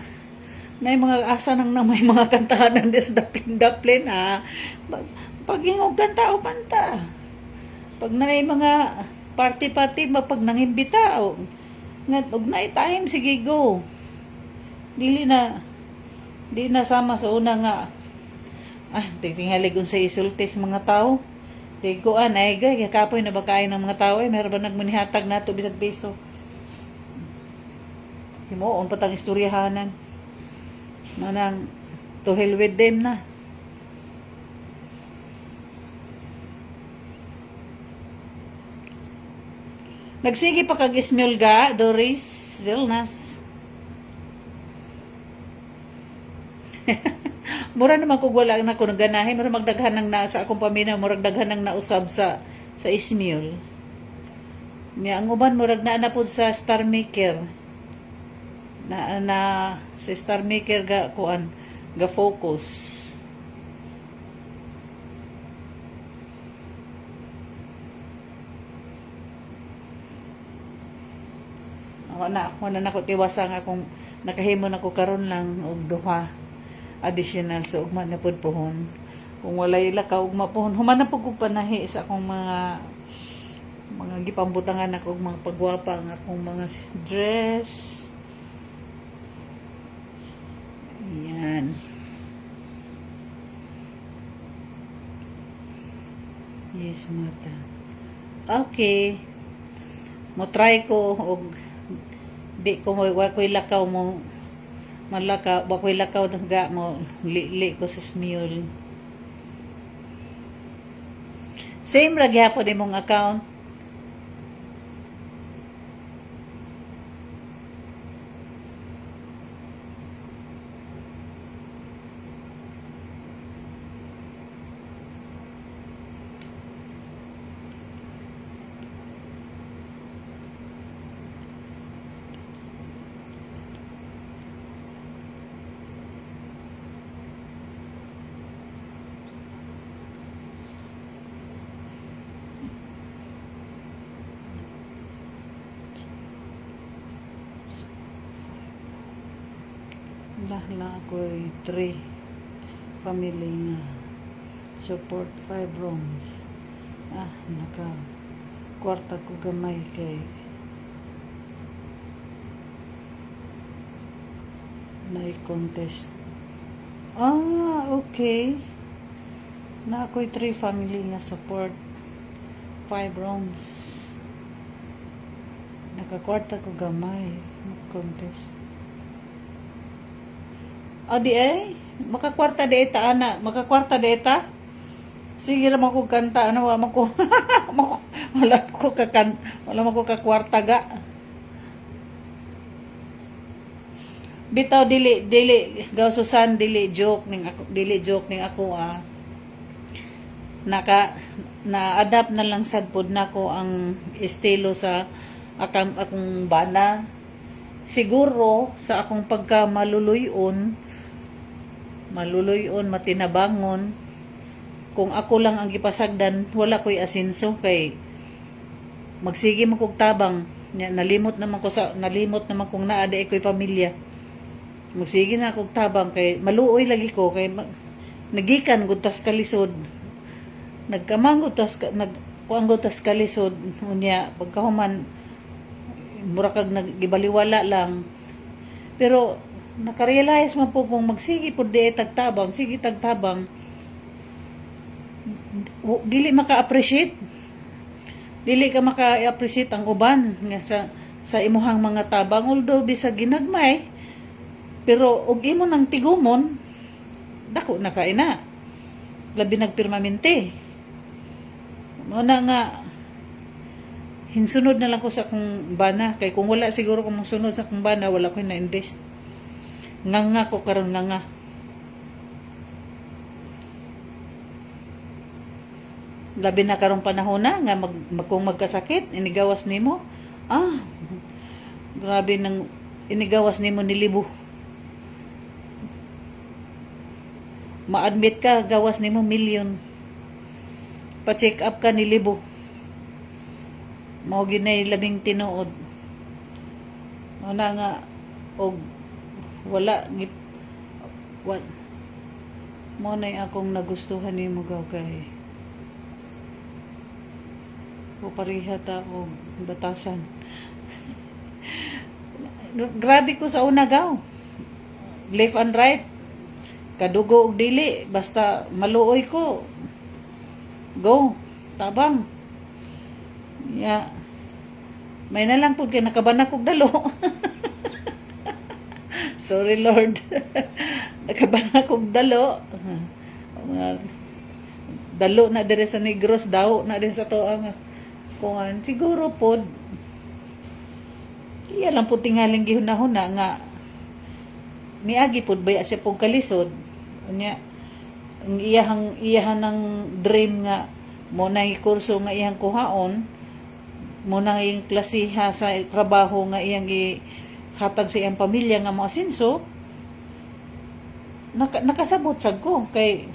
A: asa nang na may mga kantahanan des daplin ha. Pag ingog kanta o kanta. Pag na mga party mapag nangimbita o nga og na time sige go. Di na sama sa una nga tingalig sa isultis mga tao. Di ko ay gay kapoy na ba kain ng mga tao meron ba nagmunihatag nato bisag piso. Himuon pa tang istoryahanan. Manang to hell with them na. Nagsige pa kag Ismulga, Doris Vilnas. Mura naman kung wala na ko naganahin, mura magdaghan ng nasa akong pamina, mura daghan ng nausab sa Ismul. Niya ang uban murag na pod sa Star Maker. Na sa Star Maker ga kuan, ga focus. Wala na ko tiwasa nga kung nakahimo na ko karon lang og duha additional sa ugma na pud pohon. Kung walay lakaw ugma pohon, human na pud ko panahi sa akong mga gipambutangan ako og mga pagwapa nga akong mga dress. Yan. Yes, mata. Okay. Mo try ko og di ko wa ko'y lakaw mo malaka wa ko'y lakaw nga mo li ko sa Smule. Same ra gyapon imong account. Lahla ako'y 3 family nga support 5 rooms. Naka kwarta ko gamay kay contest. Okay. Na ako'y 3 family nga support 5 rooms. Naka kwarta ko gamay contest. Di makakwarta de eta ana, makakwarta de eta. Sige ra ko kanta ano wa ko. wala ko kakwarta ga. Bitaw dili gaw Susan dili joke ning ako na-adapt na lang sad pod nako ang estilo sa akong bana. Siguro sa akong pagka maluluyon matinabangon, kung ako lang ang gipasagdan wala ko'y asinso kay magsige man kog tabang nalimot naman kung naa di ko'y pamilya. Magsige na kog tabang kay maluoy lagi ko kay nagikan gud tas kalisod, nagkamanggot tas nagkuanggot tas kalisod unya pagkahuman mura kag nagibaliwala lang. Pero nakarealize man po kung magsige po di tagtabang, sige tagtabang, dili maka-appreciate ang uban nga sa imuhang mga tabang, although bisag ginagmay, pero og imo nang tigumon dako na kay na. Labi nagpirmamente. Una nga, hinsunod na lang ko sa akong bana. Kay kung wala siguro kung sunod sa akong bana, wala ko na-invest. Nganga ko karon nganga. Labi na karong panahon na nga kung magkasakit, inigawas nimo. Grabe nang inigawas nimo ni libo. Ma-admit ka, gawas nimo milyon. Pa-check up ka ni libo. Mao ginay labing tinuod. Una nga og wala mo na akong nagustuhan nimo gaw kay o pareha ta o batasan. Grabe ko sa una gaw. Left and right. Kadugo og dili. Basta maluoy ko. Go. Tabang. Ya. May na lang po kay nakabana kog dalo. Sorry Lord. Nakabana kog dalo. Dalo na dire sa Negros, daw na din sa toang kuan. Siguro pod iya lang po tingaling gihunahuna nga niagi pod baya siya pog kalisod nya ang iyahan ng dream nga mo na kurso nga iyang kuhaon mo na iyang klasiha sa trabaho nga iyang hatag sa iyang pamilya nga mga sinso nakasabot sad ko kay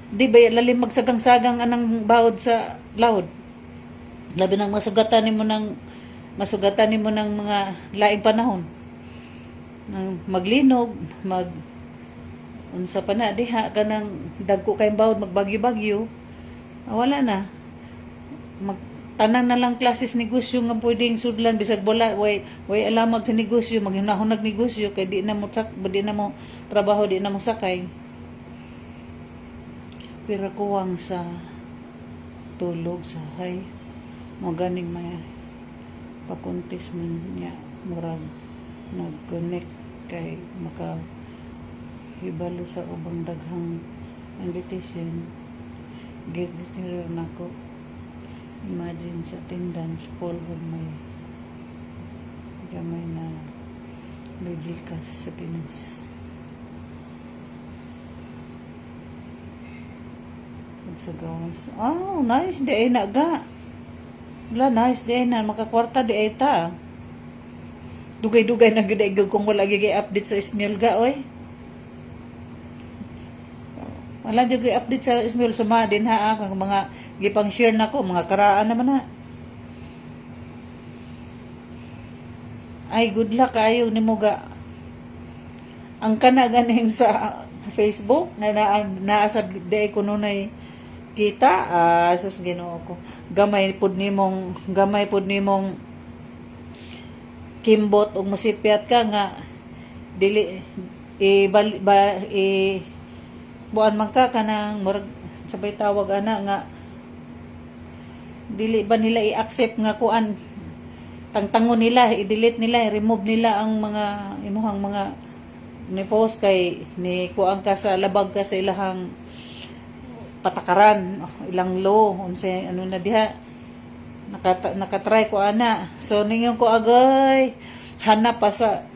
A: di ba lalim magsagang-sagang anang bawod sa laod labi nang masugatan nimo ng mga laing panahon nang maglinog unsa pa na diha kanang dagko kay bawod magbagyo-bagyo wala na tanan na lang klases negosyo nga pwedeng sudlan bisag wala way alamag sa negosyo maghinahon negosyo kay di na mo trabaho di na mo sakay pero kuwang sa tulog sa hay mo ganing may pakuntis man niya murag nag-connect kay maka hibalo sa ubang daghang invitation gigitiro nako imagine sa tindans full of may gamay na logikas sa Pinas sa gawas nice di ay naga wala nice di ay na makakwarta di ay ta dugay-dugay na gud kung wala gigay update sa Ismail ga oy wala jud update sa Ismail suma din ha kang mga gipang share nako mga karaan naman na ay good luck kayo nimo ga ang kana ganing sa Facebook nga naa sa di ko nunay kita sus Ginoo ko gamay pud nimong kimbot og musipyat ka nga dili buan man ka kanang murag sabay tawag ana nga dili ba nila i-accept nga kuan tangtangon nila i-delete nila i-remove nila ang mga imuhang mga ni post kay ni kuan ka sa labag ka sa ilahang patakaran ilang law unsa ano na diha nakatry ko ana so ningon ko agay hanap pa sa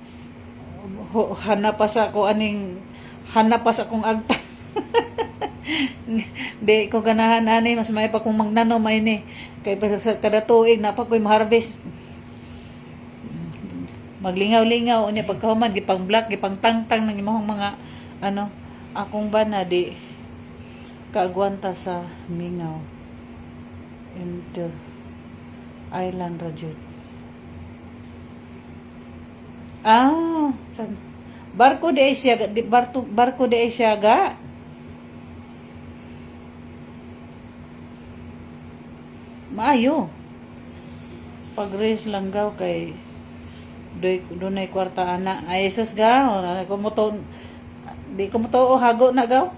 A: kung agta di ko ganahan ani mas may pa kung magnanom ay ni kay kada tuig na pa ko'y harvest maglingaw-lingaw unya pagkahuman gipang black gipang tangtang ng imong mga ano akong bana di kaagwanta sa mingaw enter island rajud barko di ay siya ga maayo pag-race lang gaw kay dunay kwarta ana ay sus gaw di ko mo hago na gaw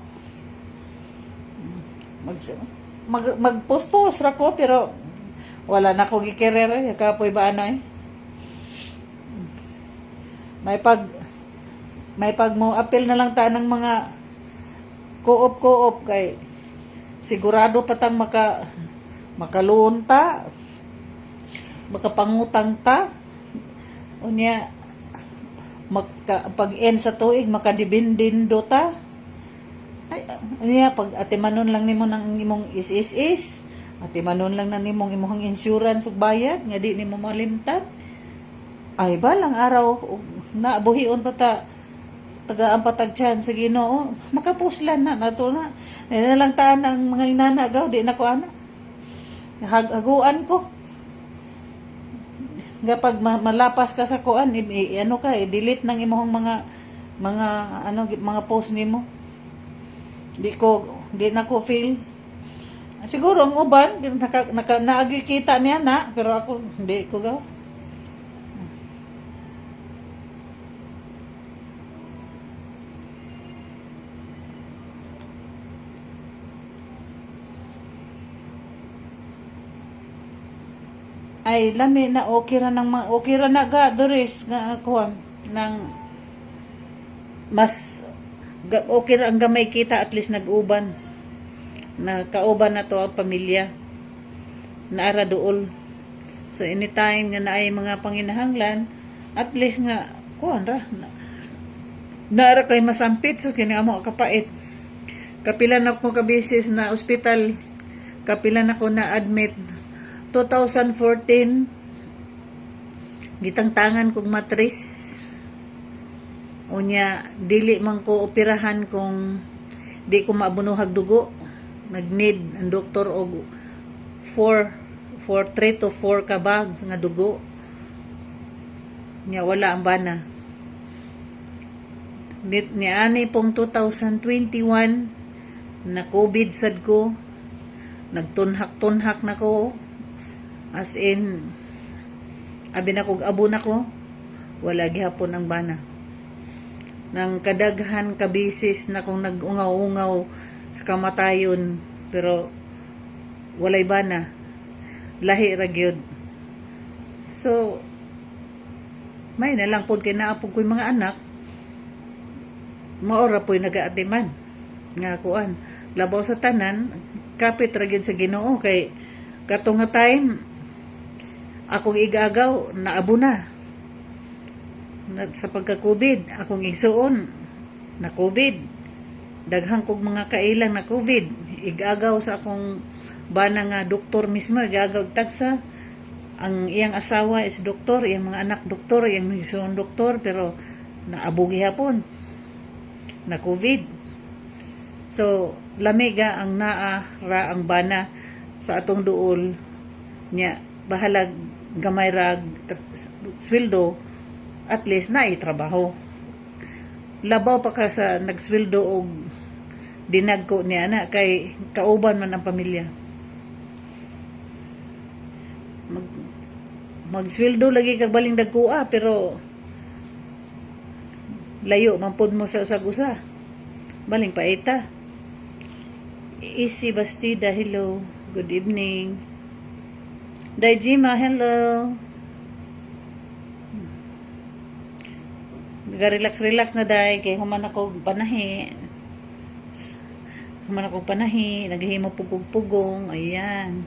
A: mag-post ra ko pero wala na ko gikerere kapoy ba ano may may pag mo appeal na lang ta ng mga co-op kay sigurado patang makaluon ta, makapangutang ta, unya pag end sa tuig makadibindindo ta. Ay, unya pag atimanon lang nimo ng imong is atimanon lang na nimong imong insurance ug bayad nga di nimo malimtan. Ay balang araw na buhion pa ta tagaan patagtiyan sa Ginoo, makapuslan na nato na. Lang taan ang mga inanagaw, di na ko ana. Haguan ko. Kapag malapas ka sa kuan, ano ka, delete ng imong mga post nimo. Di na ko feel. Siguro ang uban naagi kita niya na, pero ako hindi ko gaw. Ay lami na okay ra na ga Doris nga kuan nang mas okay ra ang gamay kita, at least nag-uban na kauban na to ang pamilya naara duol. So anytime nga naay mga panginahanglan, at least nga kuan ra naara kay masampit. So kini amo kapait, kapila na ko kabisis na ospital, kapila na ko na admit 2014 gitangtangan kog matris, unya dili man ko operahan kung di ko maabunuhag dugo. Nag-need ang doktor og 3 to 4 ka bags nga dugo, nya wala ang bana. Ni ani pong 2021 na COVID sad ko, nagtunhak na ko. As in, abi na kog abo na ko, wala gihapon ang bana. Nang kadaghan kabisis na kung nag-ungaw-ungaw sa kamatayon, pero walay bana, lahi ra gyud. So may na lang pod kay naapog ko'y mga anak, maora po'y nagaatiman nga kuan, labaw sa tanan, kapit ra gyud sa Ginoo. Kay katong nga time akong igagaw naabo na sa pagka-COVID, akong igsuon na COVID, daghang kog mga kailang na COVID, igagaw sa akong bana nga doktor mismo, igagaw tagsa. Ang iyang asawa is doktor, iyang mga anak doktor, iyang igsuon doktor, pero naabo gihapon na COVID. So lamiga ang naa ra ang bana sa atong duol nya, bahalag gamay rag sweldo, at least na trabaho. Labaw pa ka sa nagsweldo og dinagko niya na, kay kauban man ang pamilya. Magsweldo lagi kag baling dagkua, pero layo man pud mo sa usag-usa, baling paita. Easy Bastida, hello, good evening. Daijima, hello. Relax na day, kay human ako panahi. Naghihimo pugong-pugong, ayan.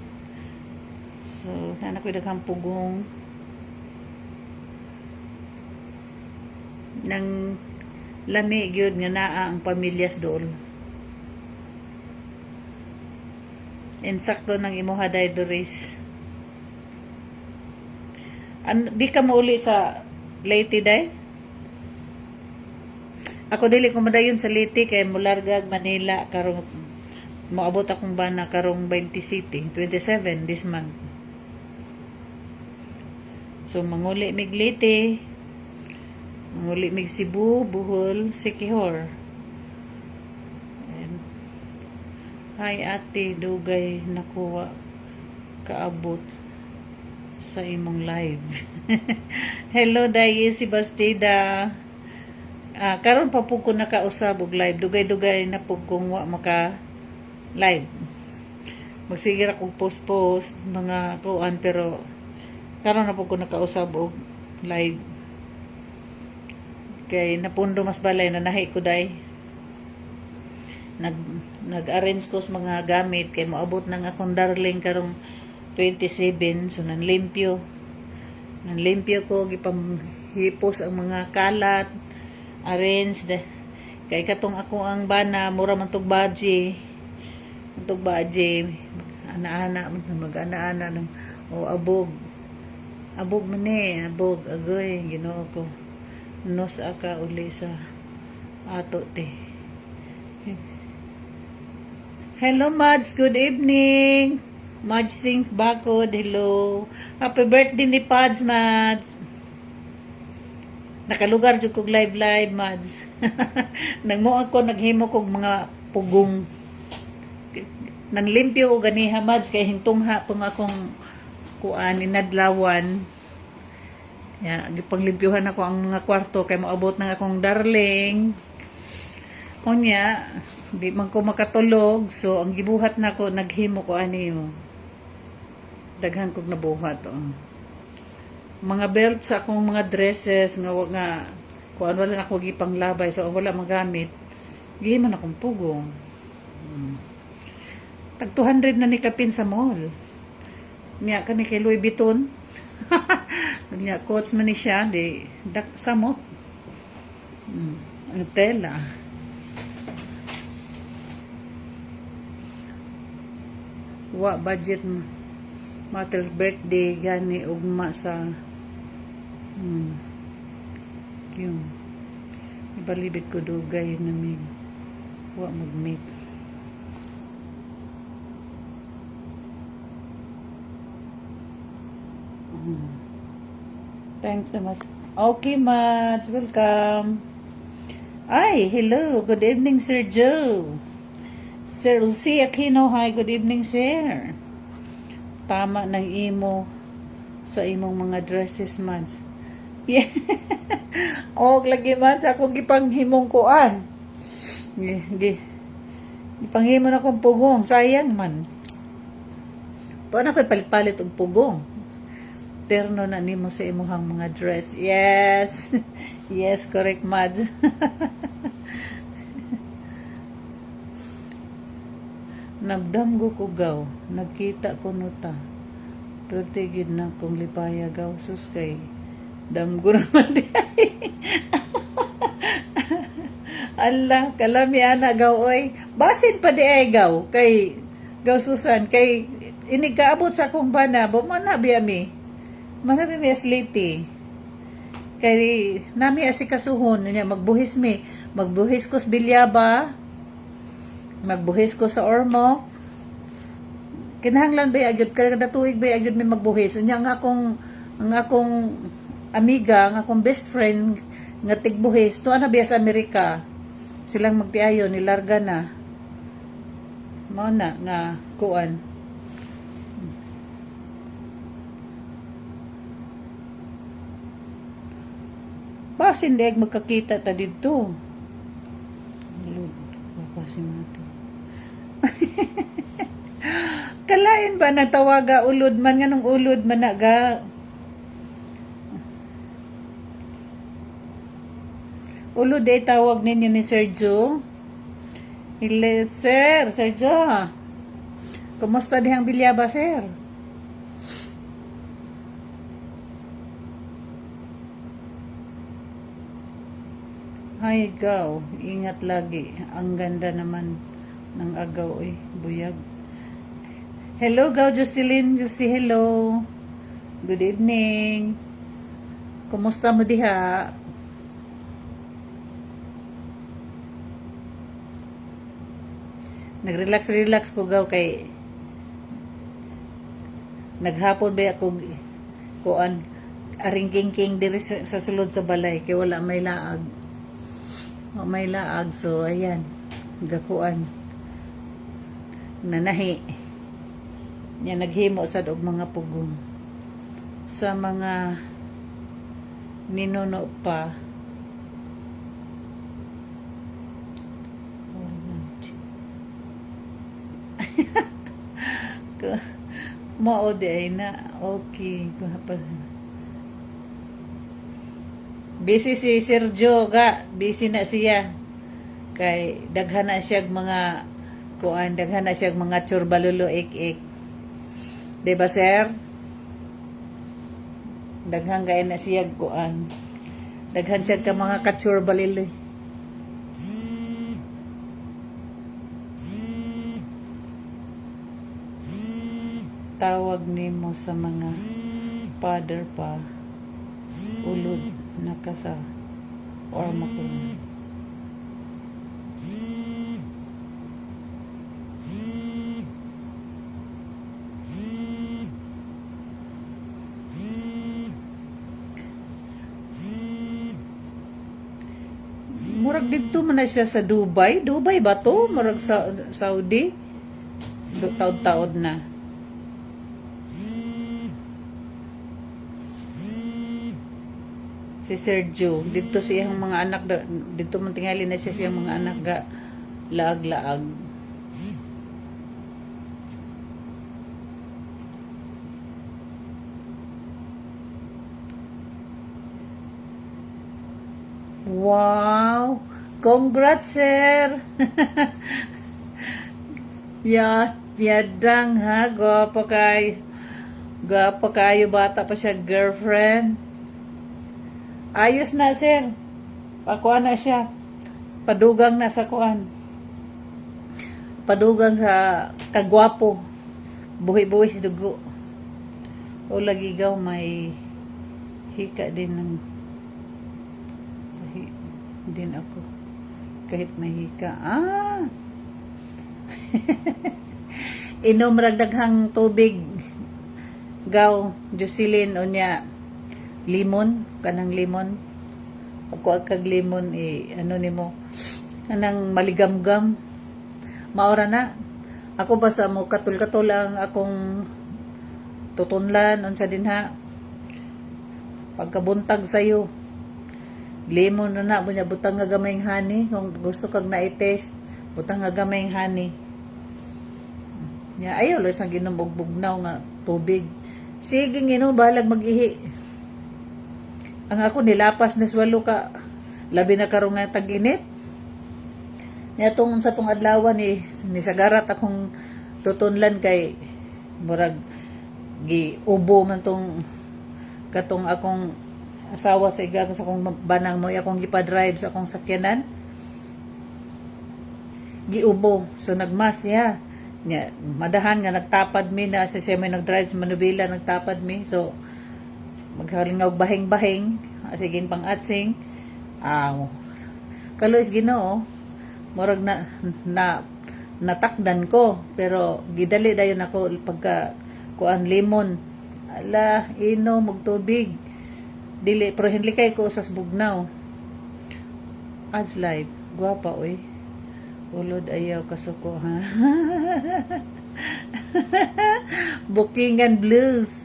A: So, anak ko daghang pugong. Nang lami gyud nga naa ang pamilyas dool. Insakto ng imuha day Doris. Di ka mauli sa Leyte day? Ako dili ko madayon sa Leyte, kay mulargag Manila karong moabot akong bana karong 20 city 27 this month. So manguli mig Leyte, manguli mig Cebu, Bohol, Siquijor. And hi ate, dugay nakuha kaabot sa imong live. Hello Dayi si Bastida. Karon pa po ko nakausab og live, dugay-dugay na po kung wa maka live. Magsigir ako post mga kuan, pero karon na po ko nakausab og live. Kay napundo mas balay na nahi ko day. Nag-arrange ko sa mga gamit kay moabot nang akong darling karong 27, so nanlimpyo ko gipang hipos ang mga kalat, arrange kay katong ako ang bana mura man tog baji ana-ana mag-ana-ana ng abog man abog agoy Ginoo ko nos aka uli sa ato te. Hello Mads, good evening. Mads Singh Bakod, hello. Happy birthday ni Pads, Mads. Nakalugar jud kog live Mads. Nagmo ako naghimo kog mga pugong. Nanlimpyo ko ganiha Mads kay hintungha pang akong kuan inadlawan. Ya, gipanglimpyuhan ako ang mga kwarto kay moabot nang akong darling. Kunya, di man ko makatulog, so ang gibuhat nako naghimo ko ani daghan kog nabuhat. Mga belt sa akong mga dresses nga kuan wala na ako gipanglabay, so wala magamit. Gihiman akong pugong. Tag 200 na ni kapin sa mall. Niya kani kay Louis Vuitton. Niya coats man ni siya di samot. Ang tela. Wa budget Mattel's birthday gani ugma sa yung ibalibit ko dugay na mig wa mag-meet. Thanks so much. Okay, Mads. Welcome. Ay, hello. Good evening, Sir Joe. Sir Lucy Aquino. Hi, good evening, sir. Tama ng imo sa imong mga dresses, Mads. Yeah. Lagi, Mads. Akong gipanghimong kuan. Gipanghimo na akong pugong. Sayang, man. Paano ko'y palit-palit og pugong? Terno na nimo sa imuhang mga dress. Yes. Yes, correct, Mad. Nagdamgo ko gaw. Nagkita ko nuta. Pertigid na kong lipaya gaw. Sus kay damgo naman di ay. Allah, kalami ana gaw oy. Basin pa di ay gaw. Kay gaw Susan. Kay inigkaabot sa akong bana. Bumana biyami. Manabi mi asliti. Kay nami asikasuhon niya magbuhis ko sa bilyaba, magbuhis ko sa ormo. Kinahanglan ba agyud kada tuig ba agyud mi magbuhis. Unya ang akong amiga, ang akong best friend nga tigbuhis to ana biya sa Amerika. Silang magtiayon nilarga na. Mao na nga kuan. Basin deg magkakita ta dito. Basin nato. Kalain ba natawaga ulod man nga nung ulod man naga. Ulod ay tawag ninyo ni Sergio. Sergio. Kumusta dihang bilyaba, sir? Ay, gaw. Ingat lagi. Ang ganda naman ng agaw, buyag. Hello, gaw, Jocelyn. Josie, hello. Good evening. Kumusta mo diha? Nag-relax ko, gaw, kay naghapon ba ako kuan aring king diri sa sulod sa balay kay wala may laag. May laag, so ayan gakuan nanahi niya naghimo sad og mga pugong sa mga ninuno pa. Mao di ay na okay Busy si Sergio ga, busy na siya. Kay daghan na siya mga kuan, daghan na siya mga tsurbalulo ik-ik. 'Di ba, sir? Daghan gaya na siya kuan. Daghan siya ka mga katsurbalilo. Tawag nimo sa mga father pa ulod nakasa or makulong. Murag dito man na siya sa Dubai. Dubai ba to? Murag sa Saudi. Taod-taod na. Si Sergio, dito siyang mga anak, dito man tingali na siya siyang mga anak ga laag-laag. Wow! Congrats, sir! Yadang ha, gwapo kayo. Gwapo kayo, bata pa siya, girlfriend. Ayos na, sir. Pakuan na siya. Padugang na sa kuan. Padugang sa kagwapo. Buhi-buhi dugo. O lagi gaw may hika din ng din ako. Kahit may hika. Inom ragdaghang tubig. Gaw, Jocelyn, unya limon, kanang limon. Ako kag limon ano nimo kanang maligamgam. Maora na. Ako basta mo katul-katul ang akong tutunlan unsa din ha. Pagkabuntag sayo. Limon na bunya butang nga gamayng honey kung gusto kag na-test, butang nga gamayng honey. Ya ayaw lang sang ginumbog-bugnaw nga tubig. Sige ngino balag mag-ihi. Ang ako nilapas na swalo ka labi na karong nga tag-init. Nya tong sa tong adlaw ni sagarat akong tutunlan kay murag gi ubo man tong katong akong asawa sa iga sa akong banang mo akong gipa-drive sa akong sakyanan. Giubo so nagmas niya. Nya madahan nga nagtapad mi na sa siya may nag-drive sa Manubila nagtapad mi so maghalingaw bahing-bahing asigin pang atsing kalois Ginoo murag na natakdan ko pero gidali dayon ako pagka kuan limon ala ino magtubig dili pero hindi kay ko usas bugnaw ads live guwapa oy ulod ayaw kasuko ha. Bookingan blues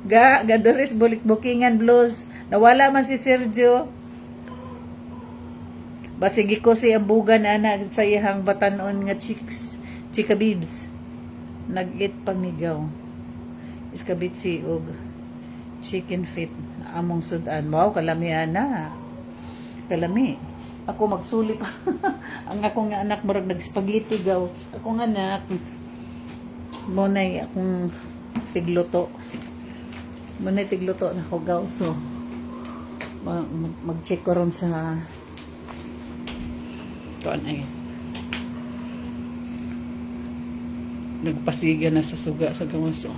A: Gadores bulik bookingan blues. Nawala man si Sergio. Basigi ko si ambugan ana sa iyang batanon nga chika bibs. Nag-eat pamigaw. Iskabitsi og chicken feet among sudan. Wow, kalami ana. Kalami. Ako magsuli pa. Ang akong anak murag nag-spaghetti gaw. Akong anak mo nay akong tigluto. Manay tigluto na ko gaw so mag-check ko ron sa kuan ay nagpasiga na sa suga sa gawaso.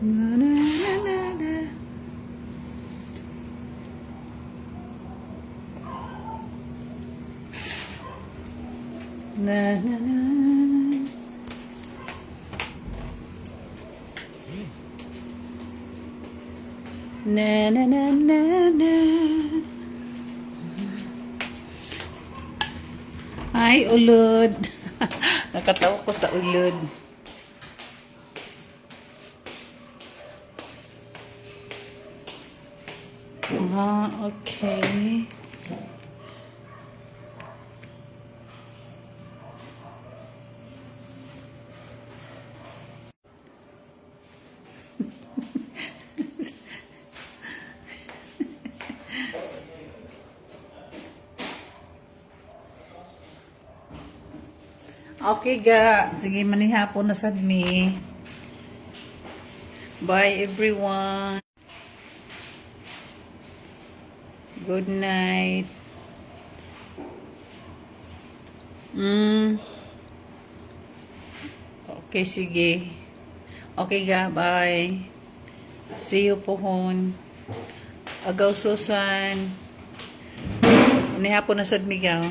A: Na na na na na. Na na na na na na na na. Ay, ulod. Nakatawa ko sa ulod. Okay. Okay ga. Sige, manihapon na sad mi. Bye everyone. Good night. Okay, sige. Okay ga, bye. See you pohon. Agaw Susan. Manihapon na sad mi ga.